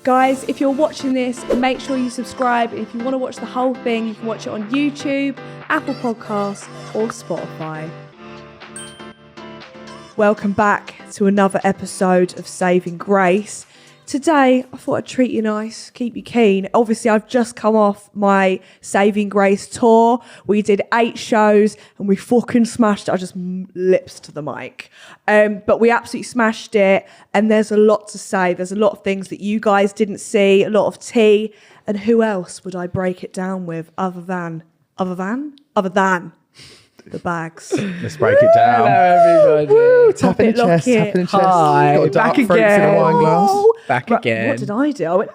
Guys, if you're watching this, make sure you subscribe. If you want to watch the whole thing, you can watch it on YouTube, Apple Podcasts, or Spotify. Welcome back to another episode of Saving Grace. Today, I thought I'd treat you nice, keep you keen. Obviously, I've just come off my Saving Grace tour. We did 8 shows and we fucking smashed it. I just lips to the mic. But we absolutely smashed it. And there's a lot to say. There's a lot of things that you guys didn't see, a lot of tea. And who else would I break it down with other than the bags? Let's break it down. Hello, everybody. Woo, Tap in the chest, tap in the chest. Hi. Got a dark Back fruits in a again. wine glass. Back again. What did I do? I went,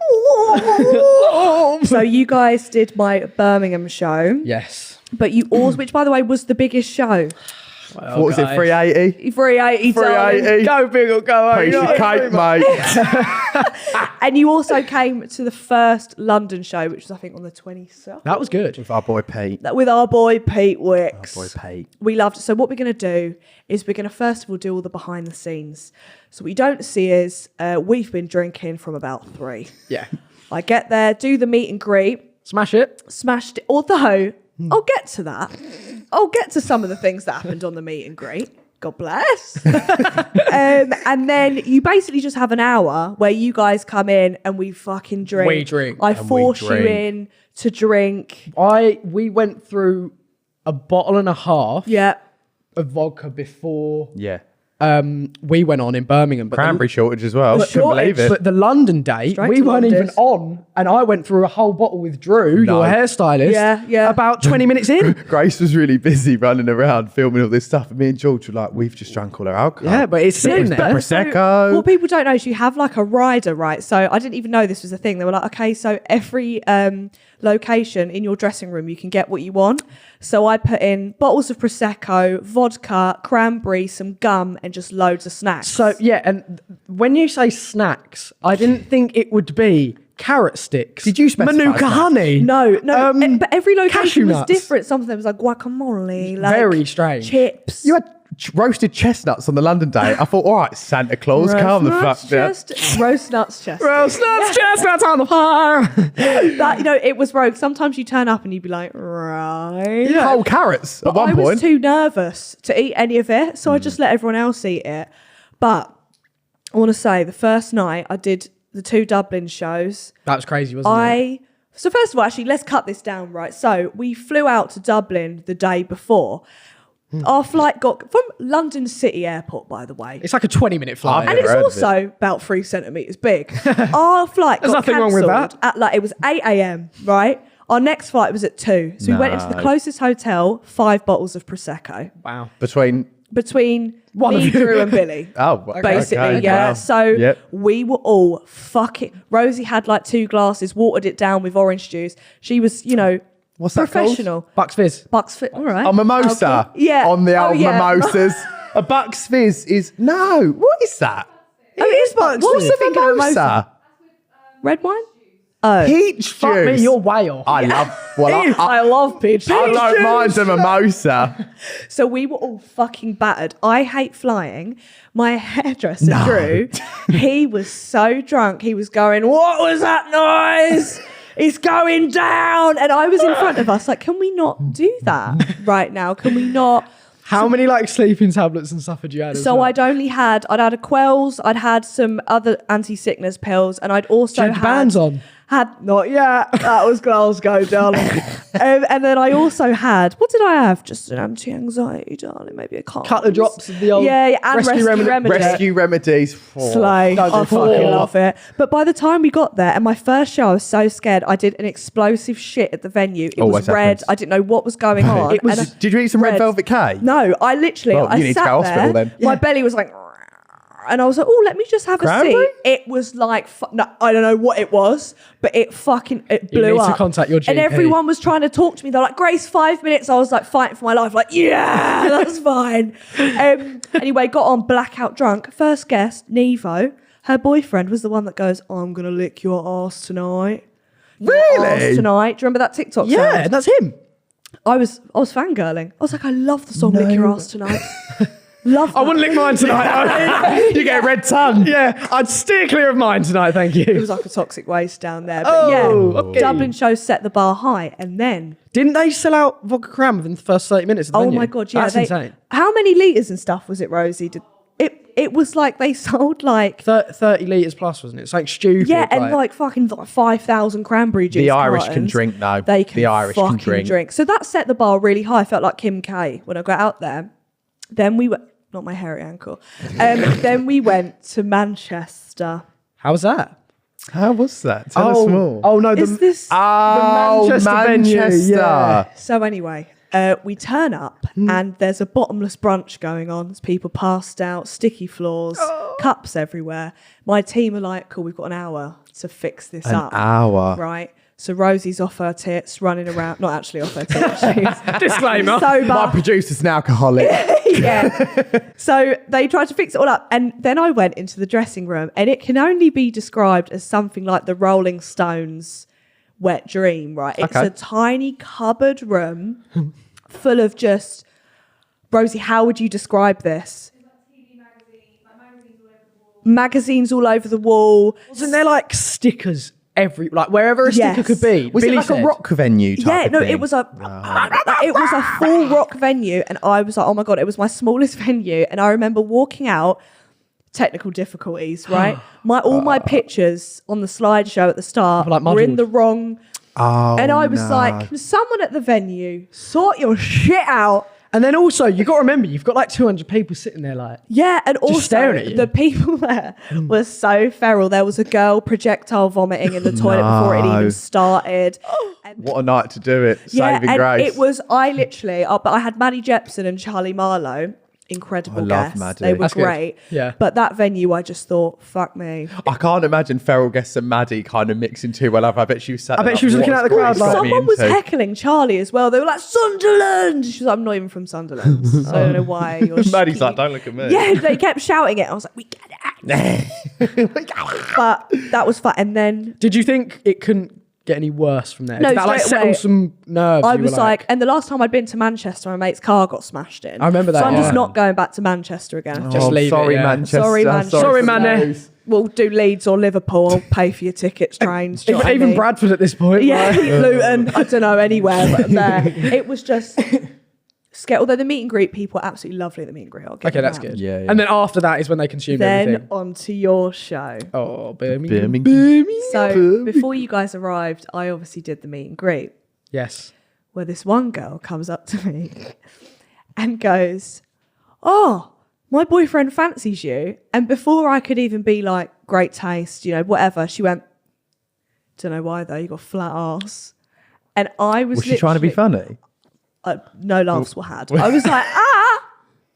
so you guys did my Birmingham show. Yes. But you also, which by the way was the biggest show. What was it, 380? 380. 380. Go big or go home. Piece of cake, mate. And you also came to the first London show, which was I think on the 27th. That was good. With our boy Pete. With our boy Pete Wicks. Our boy Pete. We loved it. So what we're going to do is we're going to first of all do all the behind the scenes. So what you don't see is we've been drinking from about 3. Yeah. I get there, do the meet and greet, Smash it. smashed it. Although I'll get to that. I'll get to some of the things that happened on the meet and greet. God bless. And then you basically just have an hour where you guys come in and we fucking drink. We drink. I And we force you drink. in to drink. We went through a bottle and a half Yeah. of vodka before Yeah. we went on in Birmingham. But Cranberry shortage as well. The Couldn't believe it. But the London date, Straight we to weren't even London. on, and I went through a whole bottle with Drew, No. your hairstylist. Yeah. About 20 minutes in. Grace was really busy running around filming all this stuff. And me and George were like, we've just drank all our alcohol. Yeah, but it's sitting But there. Prosecco. What people don't know is you have like a rider, right? So I didn't even know this was a thing. They were like, okay, so every location in your dressing room, you can get what you want. So I put in bottles of Prosecco, vodka, cranberry, some gum, and just loads of snacks. So, yeah, and when you say snacks, I didn't think it would be carrot sticks. Did you specify Manuka snacks? honey? No, but every cashew location was nuts. different. Some of them was like guacamole, like Very strange. chips. You had roasted chestnuts on the London day. I thought, all right, Santa Claus, calm the fuck down. Roast nuts chest. Roast nuts, chestnuts on the fire. That, it was rogue. Sometimes you turn up and you'd be like, right. Whole carrots at But I one was point. too nervous to eat any of it, so I just let everyone else eat it. But I want to say, the first night I did the 2 Dublin shows. That was crazy, wasn't it? So first of all, actually, let's cut this down, right? So we flew out to Dublin the day before. Our flight got from London City Airport, by the way. It's like a 20-minute flight. And Never it's heard of also about 3 centimetres big. Our flight There's got nothing wrong with cancelled at it was 8 a.m, right? Our next flight was at 2. So we went into the No. closest hotel, 5 bottles of Prosecco. Wow. Between... Between One me, of you. Drew and Billy. Oh, Basically, okay, yeah. wow. So Yep. we were all fucking... Rosie had like 2 glasses, watered it down with orange juice. She was, What's that called? professional. Bucks Fizz. Bucks Fit, all right. A mimosa. Alcohol. Yeah. On the old yeah. mimosas. A Bucks Fizz is... No, what is that? Oh, it is Bucks. What's Fizz. a Thinking of mimosa? Red wine? Oh. Peach juice. Fuck me, you're way off. I love... Well, I love peach. I don't mind a mimosa. So we were all fucking battered. I hate flying. My hairdresser, Drew, he was so drunk. He was going, what was that noise? It's going down. And I was in front of us like, can we not do that right now? Can we not? How many sleeping tablets and stuff had you had? as So well? I'd had a Quells, I'd had some other anti-sickness pills, and I'd also Did you have bands on? Not yet. That was Glasgow, darling. And then I also had, what did I have? Just an anti-anxiety, darling. Maybe a Couple of drops of the old and rescue remedy. Rescue remedies. Slay. Don't I do fuck fucking all. love it. But by the time we got there, and my first show, I was so scared. I did an explosive shit at the venue. It Always was red. happens. I didn't know what was going on. It was- And Did you eat some red Red. velvet cake? no, I literally, Well, I you need to sat go to hospital there, then. my belly was like, and I was like, oh, let me just have Cranberry? a seat. It was like, no, I don't know what it was, but it blew need up. to contact your And GP. everyone was trying to talk to me. They're like, Grace, 5 minutes. I was like fighting for my life. Like, yeah, that's fine. Anyway, got on blackout drunk. First guest, Nevo. Her boyfriend was the one that goes, I'm going to lick your arse tonight. Your Really? arse tonight. Do you remember that TikTok Yeah, sound? that's him. I was fangirling. I was like, I love the song Lick Your Ass Tonight. Love that. I wouldn't lick mine tonight. You get a red tongue. Yeah, I'd steer clear of mine tonight, thank you. It was like a toxic waste down there. But okay. Dublin shows set the bar high. And then... Didn't they sell out vodka cran within the first 30 minutes of the venue? my God, yeah. That's insane. How many litres and stuff was it, Rosie? It was like they sold like... 30 litres plus, wasn't it? It's like stupid. Yeah, and like fucking 5,000 cranberry juice The Irish cartons. can drink now. They can The Irish can fucking drink. So that set the bar really high. I felt like Kim K when I got out there. Then we went... Not my hairy ankle. Then we went to Manchester. How was that? How was that? Tell us more. Oh, no. Is this... Oh, Manchester venue, yeah. So anyway, we turn up and there's a bottomless brunch going on. There's people passed out, sticky floors, cups everywhere. My team are like, cool, we've got an hour to fix this up. An hour. Right. So Rosie's off her tits, running around. Not actually off her tits. She's Disclaimer. sober. My producer's an alcoholic. Yeah. So they tried to fix it all up. And then I went into the dressing room and it can only be described as something like the Rolling Stones' wet dream, right? It's Okay. a tiny cupboard room full of just... Rosie, how would you describe this? Magazines all over the wall. Wasn't there like stickers wherever a sticker Yes. could be? Was Billy it like said. a rock venue type Yeah, of no, thing? it was a full rock venue, and I was like, oh my God, it was my smallest venue. And I remember walking out, technical difficulties, right? All my pictures on the slideshow at the start Like were in muddled. the wrong. Oh, And I was no. like, someone at the venue, sort your shit out. And then also, you got to remember, you've got like 200 people sitting there like... Yeah, and also staring at you. the people there were so feral. There was a girl projectile vomiting in the toilet before it No. even started. And What a night to do it. yeah, Saving and grace. it was, but I had Maddie Jepson and Charlie Marlowe. Incredible I love guests. Maddie. They were That's good. great. Yeah. But that venue, I just thought, fuck me. I can't imagine feral guests and Maddie kind of mixing too well. I bet she was sat I bet there she was like, looking at the "What's crowd got me Someone was into?" heckling Charlie as well. They were like, Sunderland! She was like, I'm not even from Sunderland. So I don't know why you're Maddie's like, don't look at me. Yeah, they kept shouting it. I was like, we get it. But that was fun. And then Did you think it couldn't get any worse from there? No, Did that like straight settle away. some nerves? I You were was like, and the last time I'd been to Manchester, my mate's car got smashed in. I remember that, So I'm just yeah. not going back to Manchester again. Just leave it, sorry, yeah. Manchester. Sorry, Manchester. Sorry, for man. those. We'll do Leeds or Liverpool. I'll pay for your tickets, trains. Do you know what I even mean? Bradford at this point. Yeah, like- Luton. I don't know, anywhere but there. It was just scary. Although the meet and greet people were absolutely lovely at the meet and greet. I'll give Okay, them that's that. good. Yeah, yeah. And then after that is when they consumed Then everything. on to your show. Oh, Birmingham. Birmingham. So before you guys arrived, I obviously did the meet and greet Yes. where this one girl comes up to me and goes, oh, my boyfriend fancies you. And before I could even be like, great taste, whatever, she went, don't know why though, you got flat ass. And I was Was she trying to be literally- funny? No laughs were had. I was like,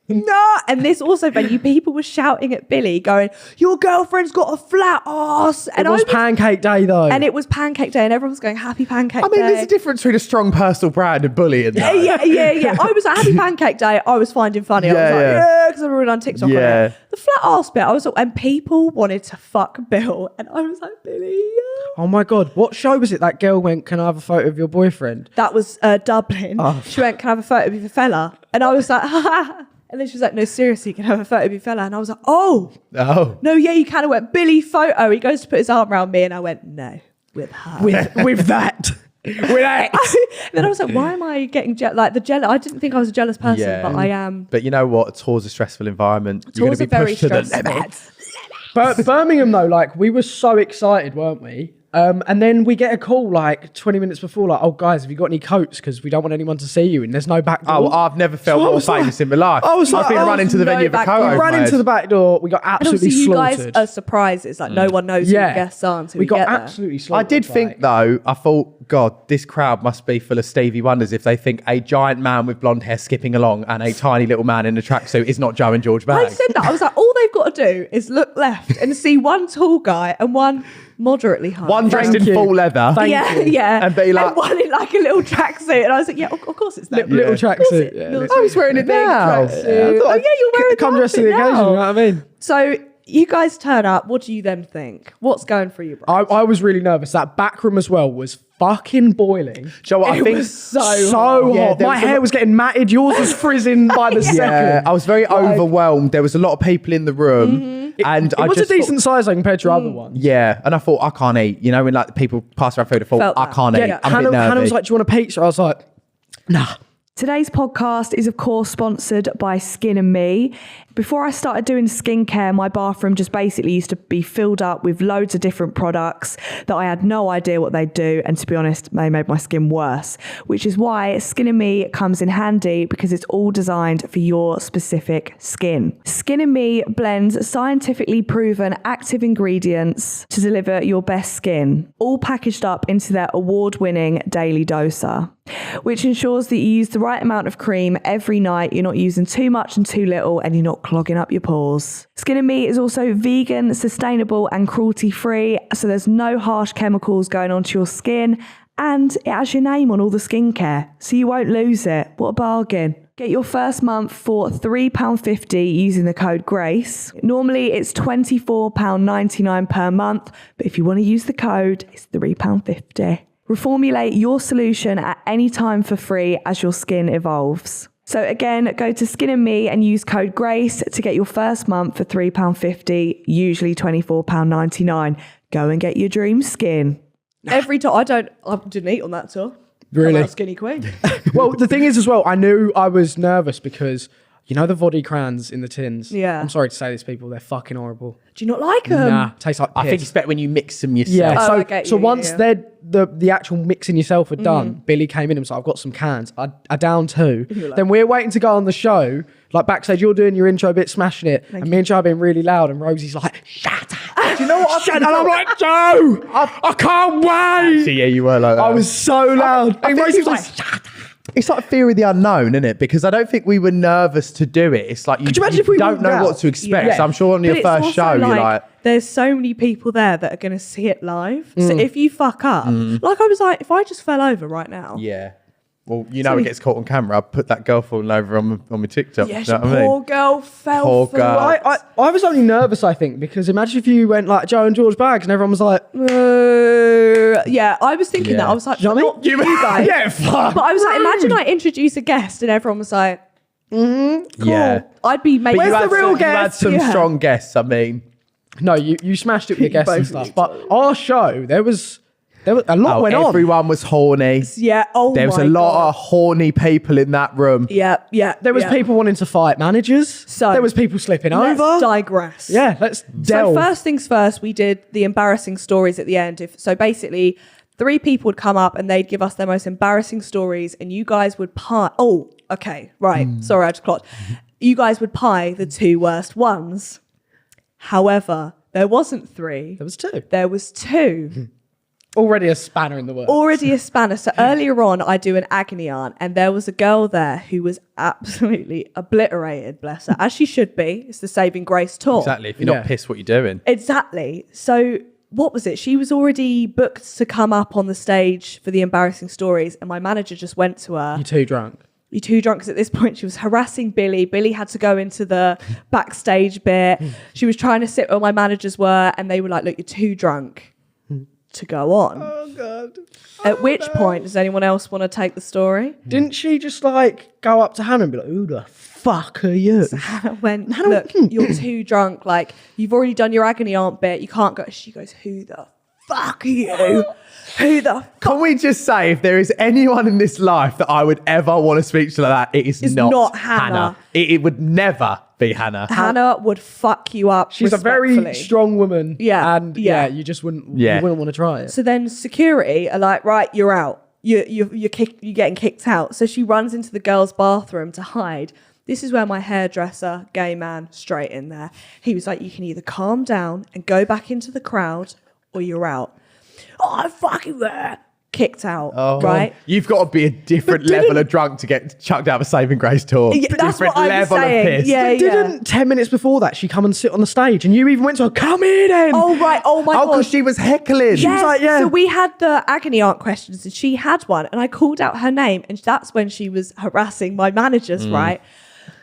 no. And this also venue, people were shouting at Billy going, your girlfriend's got a flat ass. And It was pancake day though. and it was pancake day and everyone was going, happy pancake I mean, day. there's a difference between a strong personal brand and bullying. though. Yeah. I was like, happy pancake day. I was finding funny. I was Yeah, like, yeah. because I was on TikTok on Yeah. it. The flat ass bit, I was like, and people wanted to fuck Bill. And I was like, Billy. Oh my God. What show was it that girl went, can I have a photo of your boyfriend? That was Dublin. She went, can I have a photo of your fella? And I was like, ha. And then she was like, no, seriously, can I have a photo of your fella? And I was like, oh, Oh. no, yeah, you can. I went, Billy photo. He goes to put his arm around me. And I went, no, with her. With that. With that. And then I was like, why am I getting I didn't think I was a jealous person, but I am. But you know what? A tour's a stressful environment. You're Tours going are to be very pushed to the stressful. limit. But Birmingham though, like we were so excited, weren't we? And then we get a call like 20 minutes before, like, oh guys, have you got any coats? Because we don't want anyone to see you, and there's no back door. Oh, well, I've never felt So I more was like- famous in my life. I was like, I've been oh, running to the no venue of a back coat door. over we ran my into head. the back door. We got And absolutely obviously you guys slaughtered. are surprises. Like no one knows who the guests are until we got get there. absolutely I slaughtered. did think though, I thought, God, this crowd must be full of Stevie Wonders if they think a giant man with blonde hair skipping along and a tiny little man in a tracksuit is not Joe and George I Banks. said that. I was like, all they've got to do is look left and see one tall guy and one moderately high. One dressed Thank in you. full leather. Thank yeah, you. yeah. And be like- one in like a little tracksuit. And I was like, yeah, of course it's them. Little Of course tracksuit. it- Yeah, little Oh, he's wearing it big now. tracksuit. Yeah, I thought Oh, yeah, you're wearing Come the dressed to the outfit occasion, you know now. what I mean? So you guys turn up. What do you then think? What's going through your brain? I was really nervous. That back room as well was fucking boiling. Do you know what I think? was so hot. Yeah, there My was a hair lot- was getting matted. Yours was frizzing by the Yeah, second. I was very overwhelmed. There was a lot of people in the room, and It I was a just decent size compared to other ones. yeah, and I thought I can't eat. You know, when like people pass around food, I thought Felt I that. can't eat. Yeah. I'm a bit Hannah nervy. was like, "Do you want a pizza?" I was like, "Nah." Today's podcast is, of course, sponsored by Skin and Me. Before I started doing skincare, my bathroom just basically used to be filled up with loads of different products that I had no idea what they'd do. And to be honest, they made my skin worse, which is why Skin and Me comes in handy because it's all designed for your specific skin. Skin and Me blends scientifically proven active ingredients to deliver your best skin, all packaged up into their award-winning daily doser, which ensures that you use the right amount of cream every night. You're not using too much and too little, and you're not clogging up your pores. Skin and Me is also vegan, sustainable, and cruelty-free, so there's no harsh chemicals going onto your skin, and it has your name on all the skincare, so you won't lose it. What a bargain. Get your first month for £3.50 using the code GRACE. Normally it's £24.99 per month, but if you want to use the code, it's £3.50. Reformulate your solution at any time for free as your skin evolves. So again, go to Skin and Me and use code GRACE to get your first month for £3.50, usually £24.99. Go and get your dream skin. Every time I didn't eat on that tour. Really? Come out skinny queen. Well, the thing is as well, I knew I was nervous because you know the Voddy crayons in the tins? Yeah. I'm sorry to say this, people, they're fucking horrible. Do you not like them? Nah, tastes like piss. I think it's better when you mix them yourself. Yeah, Oh, so, I get so you, once yeah. they're the actual mixing yourself are done, Billy came in and was like, I've got some cans. I downed two. You're like- Then we're waiting to go on the show. Like backstage, you're doing your intro bit, smashing it. And me and Joe are being really loud. And Rosie's like, shut up. Do you know what? Shut up. And I'm like, Joe, I can't wait. So, yeah, you were like that. I was so loud. I And think Rosie it's was like, like- shut up. It's like fear of the unknown, isn't it? Because I don't think we were nervous to do it. It's like you, Could you imagine if we don't walked know out? what to expect. Yeah. So I'm sure on But your it's first also show, you're like, there's so many people there that are going to see it live. So if you fuck up, like I was like, if I just fell over right now, yeah. Well, you know, it gets caught on camera. I put that girl falling over on my TikTok. yes, you know what I poor mean? girl fell Poor for girl. it. I was only nervous, I think, because imagine if you went like Joe and George Bags and everyone was like, Yeah, I was thinking Yeah. that. I was like, Do you know what I not mean? you guys. Yeah, fuck. But I was like, imagine I introduce a guest and everyone was like, cool. Yeah. I'd be making Where's the real You had guest? some Yeah. strong guests. I mean, No, you smashed it with the guests and Both stuff. of But our show, there was a lot went on. everyone was horny. Yeah, oh There was my a lot God. of horny people in that room. Yeah. There was people wanting to fight managers. So, there was people slipping Let's over. digress. Yeah, let's delve. So first things first, we did the embarrassing stories at the end. So basically, 3 people would come up and they'd give us their most embarrassing stories, and you guys would pie. Oh, okay, right. Sorry, I just clocked. You guys would pie the 2 worst ones. However, there wasn't 3. There was 2. There was 2. Already a spanner in the works. Already a spanner. So earlier on, I do an agony aunt, and there was a girl there who was absolutely obliterated, bless her, as she should be. It's the Saving Grace tour. Exactly. If you're Yeah. not pissed, what you're doing. Exactly. So what was it? She was already booked to come up on the stage for the embarrassing stories, and my manager just went to her. You're too drunk. You're too drunk, because at this point she was harassing Billy. Billy had to go into the backstage bit. She was trying to sit where my managers were, and they were like, look, you're too drunk to go on. Oh, God. At which point, does anyone else want to take the story? Didn't she just like go up to Hannah and be like, who the fuck are you? Hannah went, look, you're too drunk. Like, you've already done your agony aunt bit. You can't go. She goes, who the fuck are you? Who the fuck? Can we just say, if there is anyone in this life that I would ever want to speak to like that, it is It's not, not Hannah. It would never be Hannah. Hannah would fuck you up. She's a very respectfully. strong woman. Yeah, And yeah. you just wouldn't Yeah. you wouldn't want to try it. So then security are like, right, you're out. You're getting kicked out. So she runs into the girls' bathroom to hide. This is where my hairdresser, gay man, straight in there. He was like, you can either calm down and go back into the crowd, or you're out. Oh, I'm fucking there. Kicked out, right? You've got to be a different But level didn't- of drunk to get chucked out of a Saving Grace tour. Yeah, that's different what I was level saying. of piss. Yeah, yeah. Didn't 10 minutes before that she come and sit on the stage and you even went to her, come here then. Oh, right. Oh, my Oh, God. because she was heckling. Yes. like, yeah. So we had the agony aunt questions, and she had one, and I called out her name, and that's when she was harassing my managers, right?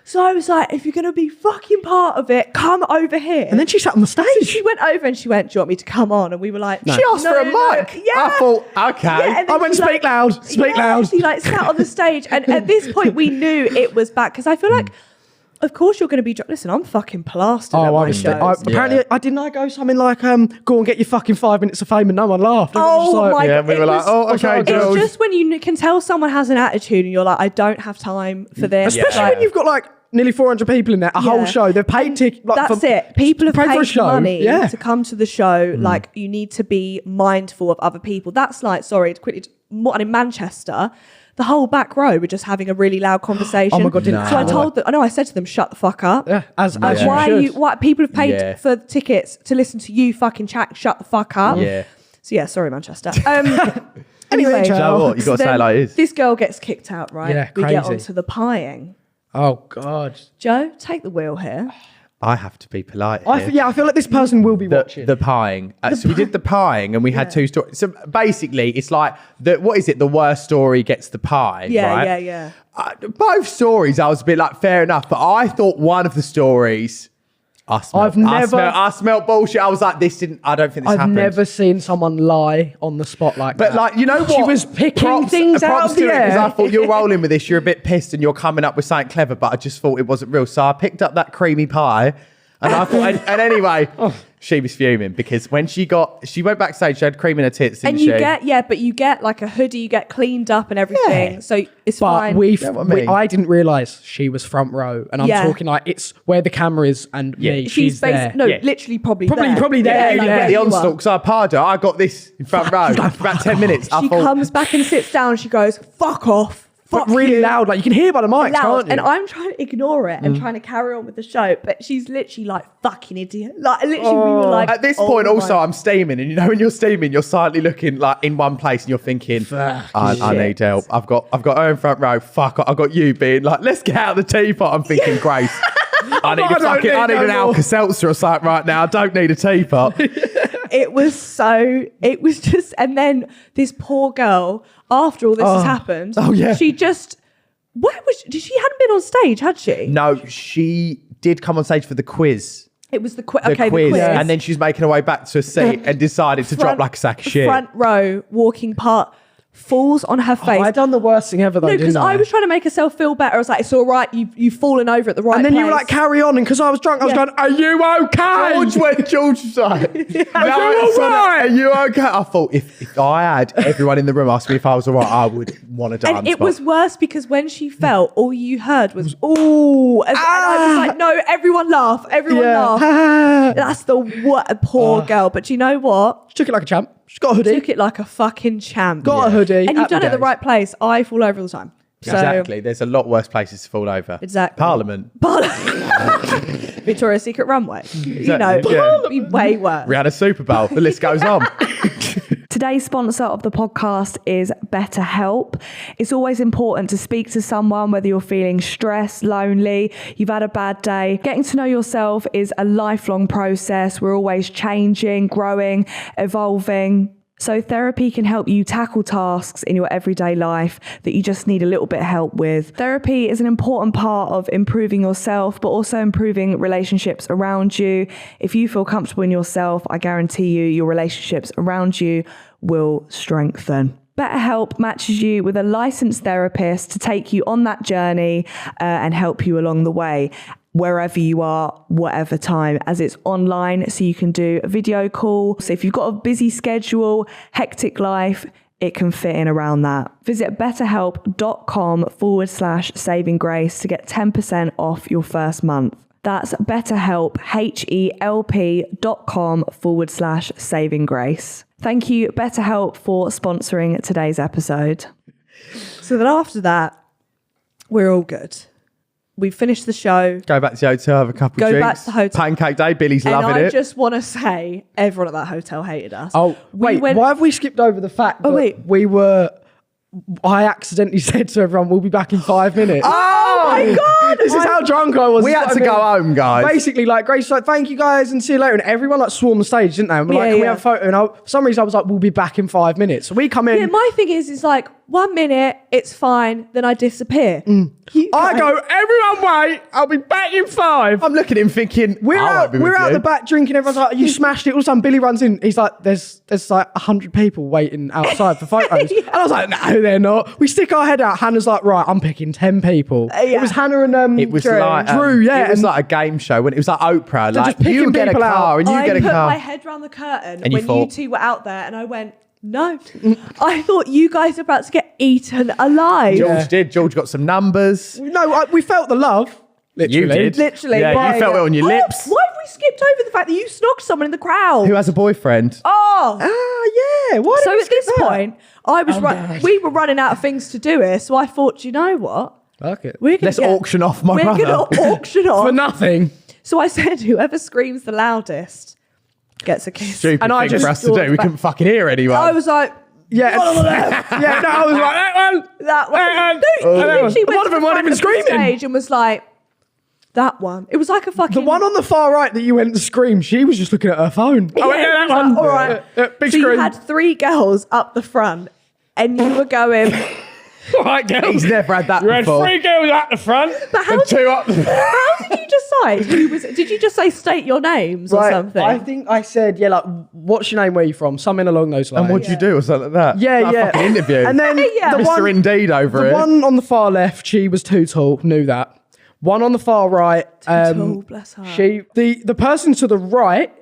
So I was like, if you're going to be fucking part of it, come over here. And then she sat on the stage. So she went over and she went, do you want me to come on? And we were like, She asked for a mic. Yeah. I thought, okay. Yeah, and then I went, she, speak loud, speak loud. She like sat on the stage. And at this point, we knew it was back. Because I feel like, of course, you're going to be... Listen, I'm fucking plastered at my shows. Apparently, I didn't I go something like, go and get your fucking 5 minutes of fame, and no one laughed. Oh my Yeah, God. we were like, oh, okay, It's Jules. just when you can tell someone has an attitude and you're like, I don't have time for this. Especially Like, when you've got like nearly 400 people in there, a whole show. They've paid tickets. Like, that's it. People have pay for a paid show. money Yeah. to come to the show. Like, you need to be mindful of other people. That's like, sorry, quickly, and in Manchester, the whole back row were just having a really loud conversation. Oh my God, didn't So I told them, I said to them, shut the fuck up. Yeah, as Like, you why are should. you, why people have paid Yeah. for tickets to listen to you fucking chat, shut the fuck up. Yeah. So yeah, sorry, Manchester. Anyway, Joe. You know what? You got to say it then like it is. this girl gets kicked out, right? Yeah, we get crazy. onto the pieing. Oh God. Joe, take the wheel here. I have to be polite. I here. feel like this person will be watching. The pieing. So we did the pieing and we had two stories. So basically, it's like, what is it? The worst story gets the pie. Yeah, right? yeah. Both stories, I was a bit like, fair enough. But I thought one of the stories, I smelled bullshit. I was like, I don't think this I've happened. never seen someone lie on the spot like But that. like, you know what? She was picking things out of the Because air. I thought you're rolling with this. You're a bit pissed and you're coming up with something clever, but I just thought it wasn't real. So I picked up that creamy pie. And I thought, and anyway, she was fuming because when she went backstage, she had cream in her tits, didn't And she? you get like a hoodie, you get cleaned up and everything. Yeah. So it's But fine. I didn't realise she was front row, and I'm talking like it's where the camera is and me. She's there. literally probably there. Probably there. like Yeah, where the you are. onslaught, because I parred her. I got this in front row for about 10 minutes. I She thought, comes back and sits down. She goes, "Fuck off." But Fuck really you. loud, like you can hear by the mics, Loud. can't you? And I'm trying to ignore it and trying to carry on with the show, but she's literally like, fucking idiot. Like, literally, we were like, at this oh point, my- also, I'm steaming. And you know, when you're steaming, you're silently looking like in one place and you're thinking, I need help. I've got her in front row. Fuck, I've got you being like, let's get out of the teapot. I'm thinking, Grace, I need an Alka-Seltzer or something right now. I don't need a teapot. It was just, and then this poor girl, after all this has happened, she just, she hadn't been on stage, had she? No, she did come on stage for the quiz. It was the quiz. The Okay, quiz. the quiz. And then she's making her way back to a seat and decided to drop like a sack of shit. Front row, walking part, falls on her face. I done the worst thing ever though. No, because I was trying to make herself feel better. I was like, it's all right. You've fallen over at the right And then place. you were like, carry on. And because I was drunk, I was going, are you okay? George was like, Are you all right? Are you okay? I thought if I had everyone in the room ask me if I was all right, I would want to die. And it was worse because when she fell, all you heard was, ooh. And I was like, no, everyone laugh. Everyone laugh. That's the poor girl. But you know what? She took it like a champ. She's got a hoodie. Took it like a fucking champ. Got a hoodie. And you've done it at the Happy right place. I fall over all the time. So, Exactly. There's a lot worse places to fall over. Exactly. Parliament. Victoria's Secret runway. You know, Exactly, yeah. it'd be way worse. Rihanna Super Bowl. The list goes on. Today's sponsor of the podcast is BetterHelp. It's always important to speak to someone, whether you're feeling stressed, lonely, you've had a bad day. Getting to know yourself is a lifelong process. We're always changing, growing, evolving. So therapy can help you tackle tasks in your everyday life that you just need a little bit of help with. Therapy is an important part of improving yourself, but also improving relationships around you. If you feel comfortable in yourself, I guarantee you your relationships around you will strengthen. BetterHelp matches you with a licensed therapist to take you on that journey and help you along the way, wherever you are, whatever time, as it's online, so you can do a video call. So if you've got a busy schedule, hectic life, it can fit in around that. Visit betterhelp.com/savinggrace to get 10% off your first month. That's BetterHelp, HELP.com/savinggrace. Thank you, BetterHelp, for sponsoring today's episode. So then after that, we're all good. We finished the show. Go back to the hotel, have a couple Go drinks. back to the hotel. Pancake day. Billy's And loving I it. just want to say, everyone at that hotel hated us. Oh, wait, why have we skipped over the fact that wait. I accidentally said to everyone, we'll be back in 5 minutes. Oh my God. This is how drunk I was. We had to go home, guys. Basically, like, Grace was like, thank you guys and see you later. And everyone like swarmed the stage, didn't they? And we're like, Yeah, can we yeah. have a photo? And for some reason I was like, we'll be back in 5 minutes. So we come in. Yeah, my thing is like 1 minute, it's fine, then I disappear. I go, everyone wait, I'll be back in 5. I'm looking at him thinking, We're out the back drinking. Everyone's like, you smashed it. All of a sudden, Billy runs in. He's like, there's like 100 people waiting outside for photos. And I was like, no, they're not. We stick our head out. Hannah's like, right, I'm picking 10 people. It was Hannah and It was Drew. like Drew, yeah. It was and like a game show when it was like Oprah. They're Like just picking you get a people car out. and you I get a put car. my head round the curtain And you when you thought- two were out there, and I went, no. I thought you guys were about to get eaten alive. George did. George got some numbers. no, we felt the love. Literally. You did. Literally. Yeah, right. you felt it on your lips. Why have we skipped over the fact that you snogged someone in the crowd? Who has a boyfriend? Oh. Ah, yeah. Why did So we at skip this that? point, I was we were running out of things to do here, so I thought, do you know what? Fuck it. We're gonna Let's auction off my we're brother. going to auction For off. nothing. So I said, whoever screams the loudest gets a kiss. Stupid And I thing just for us to do. We couldn't fucking hear anyone. I was like, Yeah. yeah, no, I was like, that one. that one. That one. No, That one. literally went One to of them the wasn't front even of the screaming. stage and was like, that one. It was like a fucking... The one on the far right that you went to scream, she was just looking at her phone. Oh, wait, yeah, that one. All right. Big so screen. you had 3 girls up the front and you were going... All right, girls. He's never had that You had before. 3 girls at the front. But how And 2 up. how did you decide who was... Did you just say state your names or something? I think I said, yeah, like, what's your name, where you from? Something along those lines. And what'd you do or something like that? Yeah, Like a yeah. fucking interview. And then Yeah. the Mr. one, Indeed over the it. one on the far left, she was too tall, knew that. One on the far right, tall, bless her. the person to the right,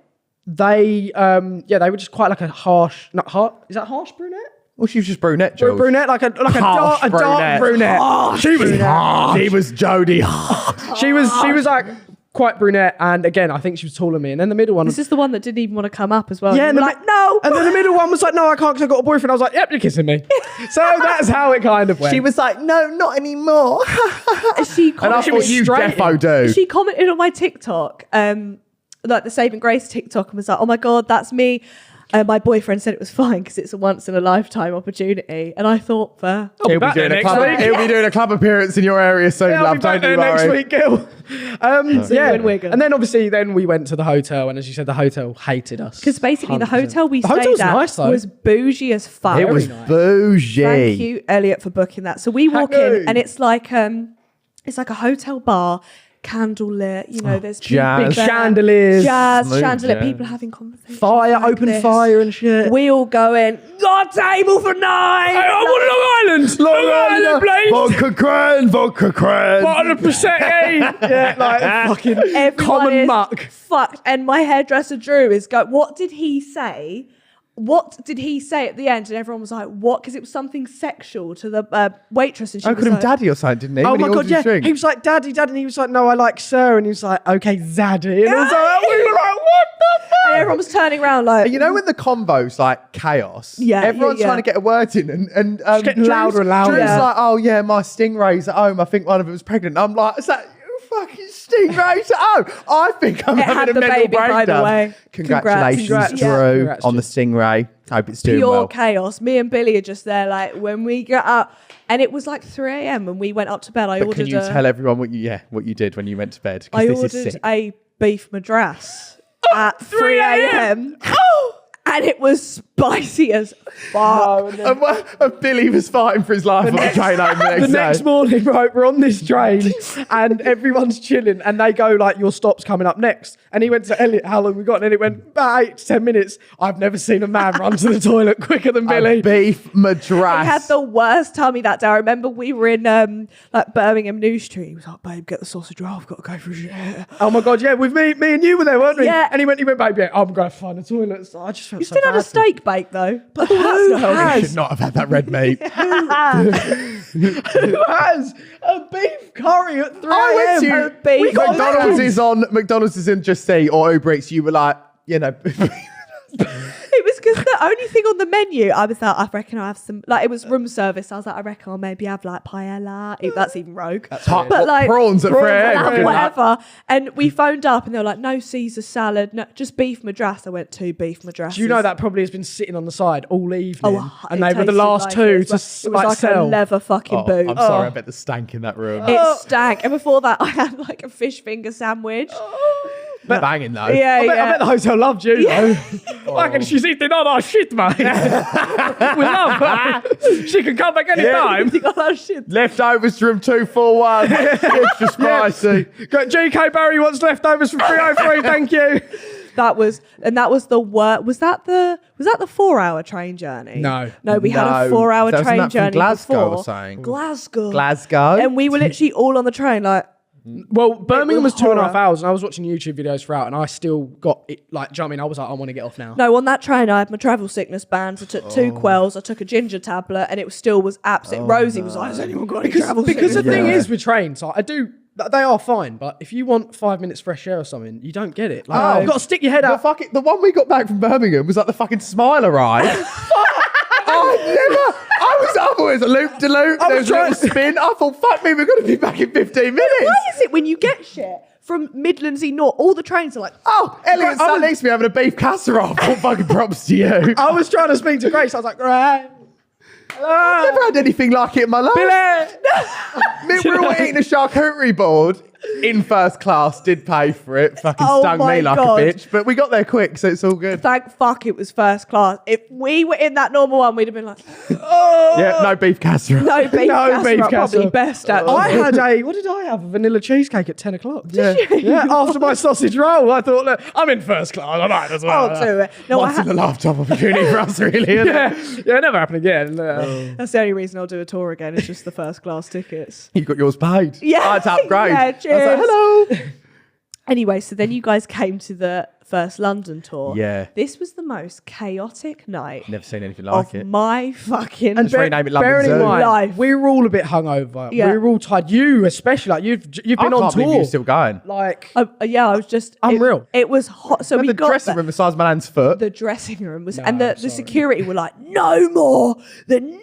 they were just quite like a harsh, is that harsh brunette? Well, she was just brunette, George. Brunette, like a Harsh dark brunette. She was She was Jodie. She was like quite brunette, and again, I think she was taller than me. And then the middle one, This is the one that didn't even want to come up as well. yeah, You and were the like, no. and then the middle one was like, no, I can't because I got a boyfriend. I was like, yep, you're kissing me. So that's how it kind of went. She was like, no, not anymore. She And I commented, thought you straight defo do. she commented on my TikTok, like the Saving Grace TikTok, and was like, oh my God, that's me. My boyfriend said it was fine because it's a once in a lifetime opportunity. And I thought, fair. I'll be back there next week. He'll be doing a club appearance in your area soon, Yeah, I'll love. be back Don't you there next worry. week, Gil. So you in Wigan. And then obviously, then we went to the hotel, and as you said, the hotel hated us. Because basically the 100%. hotel we The stayed hotel's at nice, though. was bougie as fuck. It was nice. bougie. Thank you, Elliot, for booking that. So we walk in and it's like a hotel bar, candle lit. You know, there's people jazz. Big there. chandeliers. jazz, Smooth chandelier, jazz. people having conversations, Fire, like open this. fire and shit. We all going, got a table for 9. I want Long Island, please. Vodka cran, vodka cran. Bottle of Prosecco. Yeah, like fucking Everyone common is muck. fucked. And my hairdresser Drew is going, what did he say? What did he say at the end? And everyone was like, what? Because it was something sexual to the waitress. And she I was called him like, daddy or something, didn't he? Oh when he my god, ordered his yeah. drink? He was like, Daddy, Daddy. And he was like, no, I like Sir. And he was like, okay, Zaddy. And I was like, we were like, what the fuck? and everyone was turning around like, You know when the convo's like chaos? Yeah, Everyone's yeah, yeah. trying to get a word in and getting louder and louder. Drew's Yeah. like, oh yeah, my stingrays at home. I think one of them was pregnant. I'm like, is that you fucking stingrays at home? I think I'm It had having a the mental baby, by the breakdown. way. Congratulations, Congrats. Drew, Yeah. Congrats, on the stingray. Hope it's doing pure well. chaos. Me and Billy are just there like, when we get up, and it was like 3 a.m. when we went up to bed. I But ordered can you tell everyone what you did when you went to bed? 'Cause I this is ordered sick. a beef madras at 3 a.m. Oh! and it was spicy as fuck. And Billy was fighting for his life on the train home the next The day. next morning, right, we're on this train and everyone's chilling and they go like, your stop's coming up next. And he went to Elliot, how long we got? And it went about 8 to 10 minutes. I've never seen a man run to the toilet quicker than Billy. A beef madras. I had the worst tummy that day. I remember we were in like Birmingham New Street. He was like, babe, get the sausage roll. I've got to go for a shit. Oh my God, yeah, with me and you were there, weren't we? Yeah. And he went, babe, yeah, I'm going to find a toilet. So I just felt You so still had a bad. steak bake though. But Who You should not have had that red meat. Who has a beef curry at 3 I went a.m.? to beef We got McDonald's is Just Eat or Uber Eats. You were like, you know, It was because the only thing on the menu, I was like, I reckon I'll have some, like, it was room service. I was like, I reckon I'll maybe have like paella. That's even rogue. But like prawns at 3 a.m. Whatever. And we phoned up and they were like, no Caesar salad, no, just beef madras. I went 2 beef madrasses. Do you know that probably has been sitting on the side all evening? And it they were the tasted last like two it. to It was like sell. a leather fucking boot. I'm sorry, I bet the stank in that room. It stank. And before that, I had like a fish finger sandwich. Banging though. Yeah, I bet the hotel loved you though. Like, she's eating all our shit, mate. We love her. She can come back anytime. Leftovers from 241. Extra spicy. Got GK Barry wants leftovers from 303. Thank you. That was the work. Was that the 4-hour train journey? No, we had a 4-hour Wasn't train that from journey Glasgow before. or something? Glasgow. And we were literally all on the train like. Well, Birmingham was 2.5 horror. hours, and I was watching YouTube videos throughout, and I still got it. Like, do you know what I mean? I was like, I want to get off now. No, on that train I had my travel sickness bands. I took 2 quells. I took a ginger tablet, and it was absolute. Rosie was like, "Has anyone got any travel Because the sickness?" thing is with trains, like, they are fine, but if you want 5 minutes fresh air or something, you don't get it. Like, you've got to stick your head out. The one we got back from Birmingham was like the fucking Smiler ride. I was a loop-de-loop. There was a little spin. I thought, fuck me, we're going to be back in 15 minutes. Why is it when you get shit from Midlandsy North, all the trains are like, Elliot sat next to me having a beef casserole. Full fucking props to you. I was trying to speak to Grace. I was like, right. I've never had anything like it in my life. We were all eating a charcuterie board in first class, did pay for it. Fucking stung me like a bitch. But we got there quick, so it's all good. Thank fuck it was first class. If we were in that normal one, we'd have been like, Yeah, no beef casserole. no beef casserole, probably best actually. I had what did I have? A vanilla cheesecake at 10 o'clock. Yeah, after my sausage roll, I thought, look, I'm in first class. I might as well. I'll do it. No, Once in a lifetime opportunity for us, really, isn't it? Yeah, never happen again. that's the only reason I'll do a tour again. It's just the first class tickets. You've got yours paid. Yeah. I had to upgrade. Yeah, cheers. I was like, hello. Anyway, so then you guys came to the first London tour. Yeah. This was the most chaotic night Never seen anything like of it. my fucking Just rename it London Bearing in Zoo. mind, life. we were all a bit hungover. Yeah. We were all tired. You especially, like you've been I on can't believe tour. you're still going. Like, yeah, I was just Unreal. It was hot. So And we the got dressing room the size of my man's foot. the dressing room was, No, and the sorry. security were like, no more than 9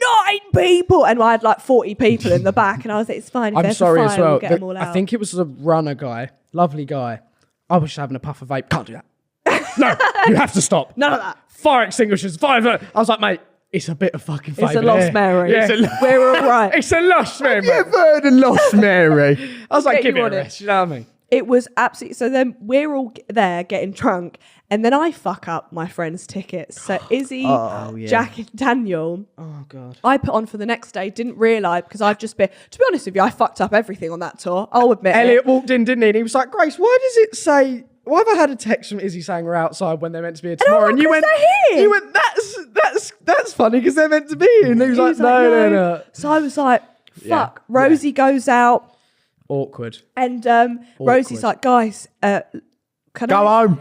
people, and I had like 40 people in the back, and I was like, it's fine. If I'm there's sorry a as fire, well. we'll get them all out. I think it was the runner guy, lovely guy. I was just having a puff of vape. Can't do that. No, you have to stop. None of that. Fire extinguishers. I was like, mate, it's a bit of fucking vape. It's a lost Mary. Yeah. We're all right. It's a lost Mary. Have you ever heard of Lost Mary? I was like, Get give you it a on it. rest. You know what I mean? It was absolutely. So then we're all there getting drunk, and then I fuck up my friend's tickets. So Izzy, Jack, and Daniel. Oh, God. I put on for the next day. Didn't realise because I've just been. To be honest with you, I fucked up everything on that tour. I'll admit. Elliot walked in, didn't he? And he was like, Grace, why does it say... Why have I had a text from Izzy saying we're outside when they're meant to be here tomorrow? like, And you 'cause went, they're here. you went, that's funny because they're meant to be here. And he was like, no. So I was like, fuck. Rosie goes out, Awkward. and Rosie's like, guys, can Go I? home.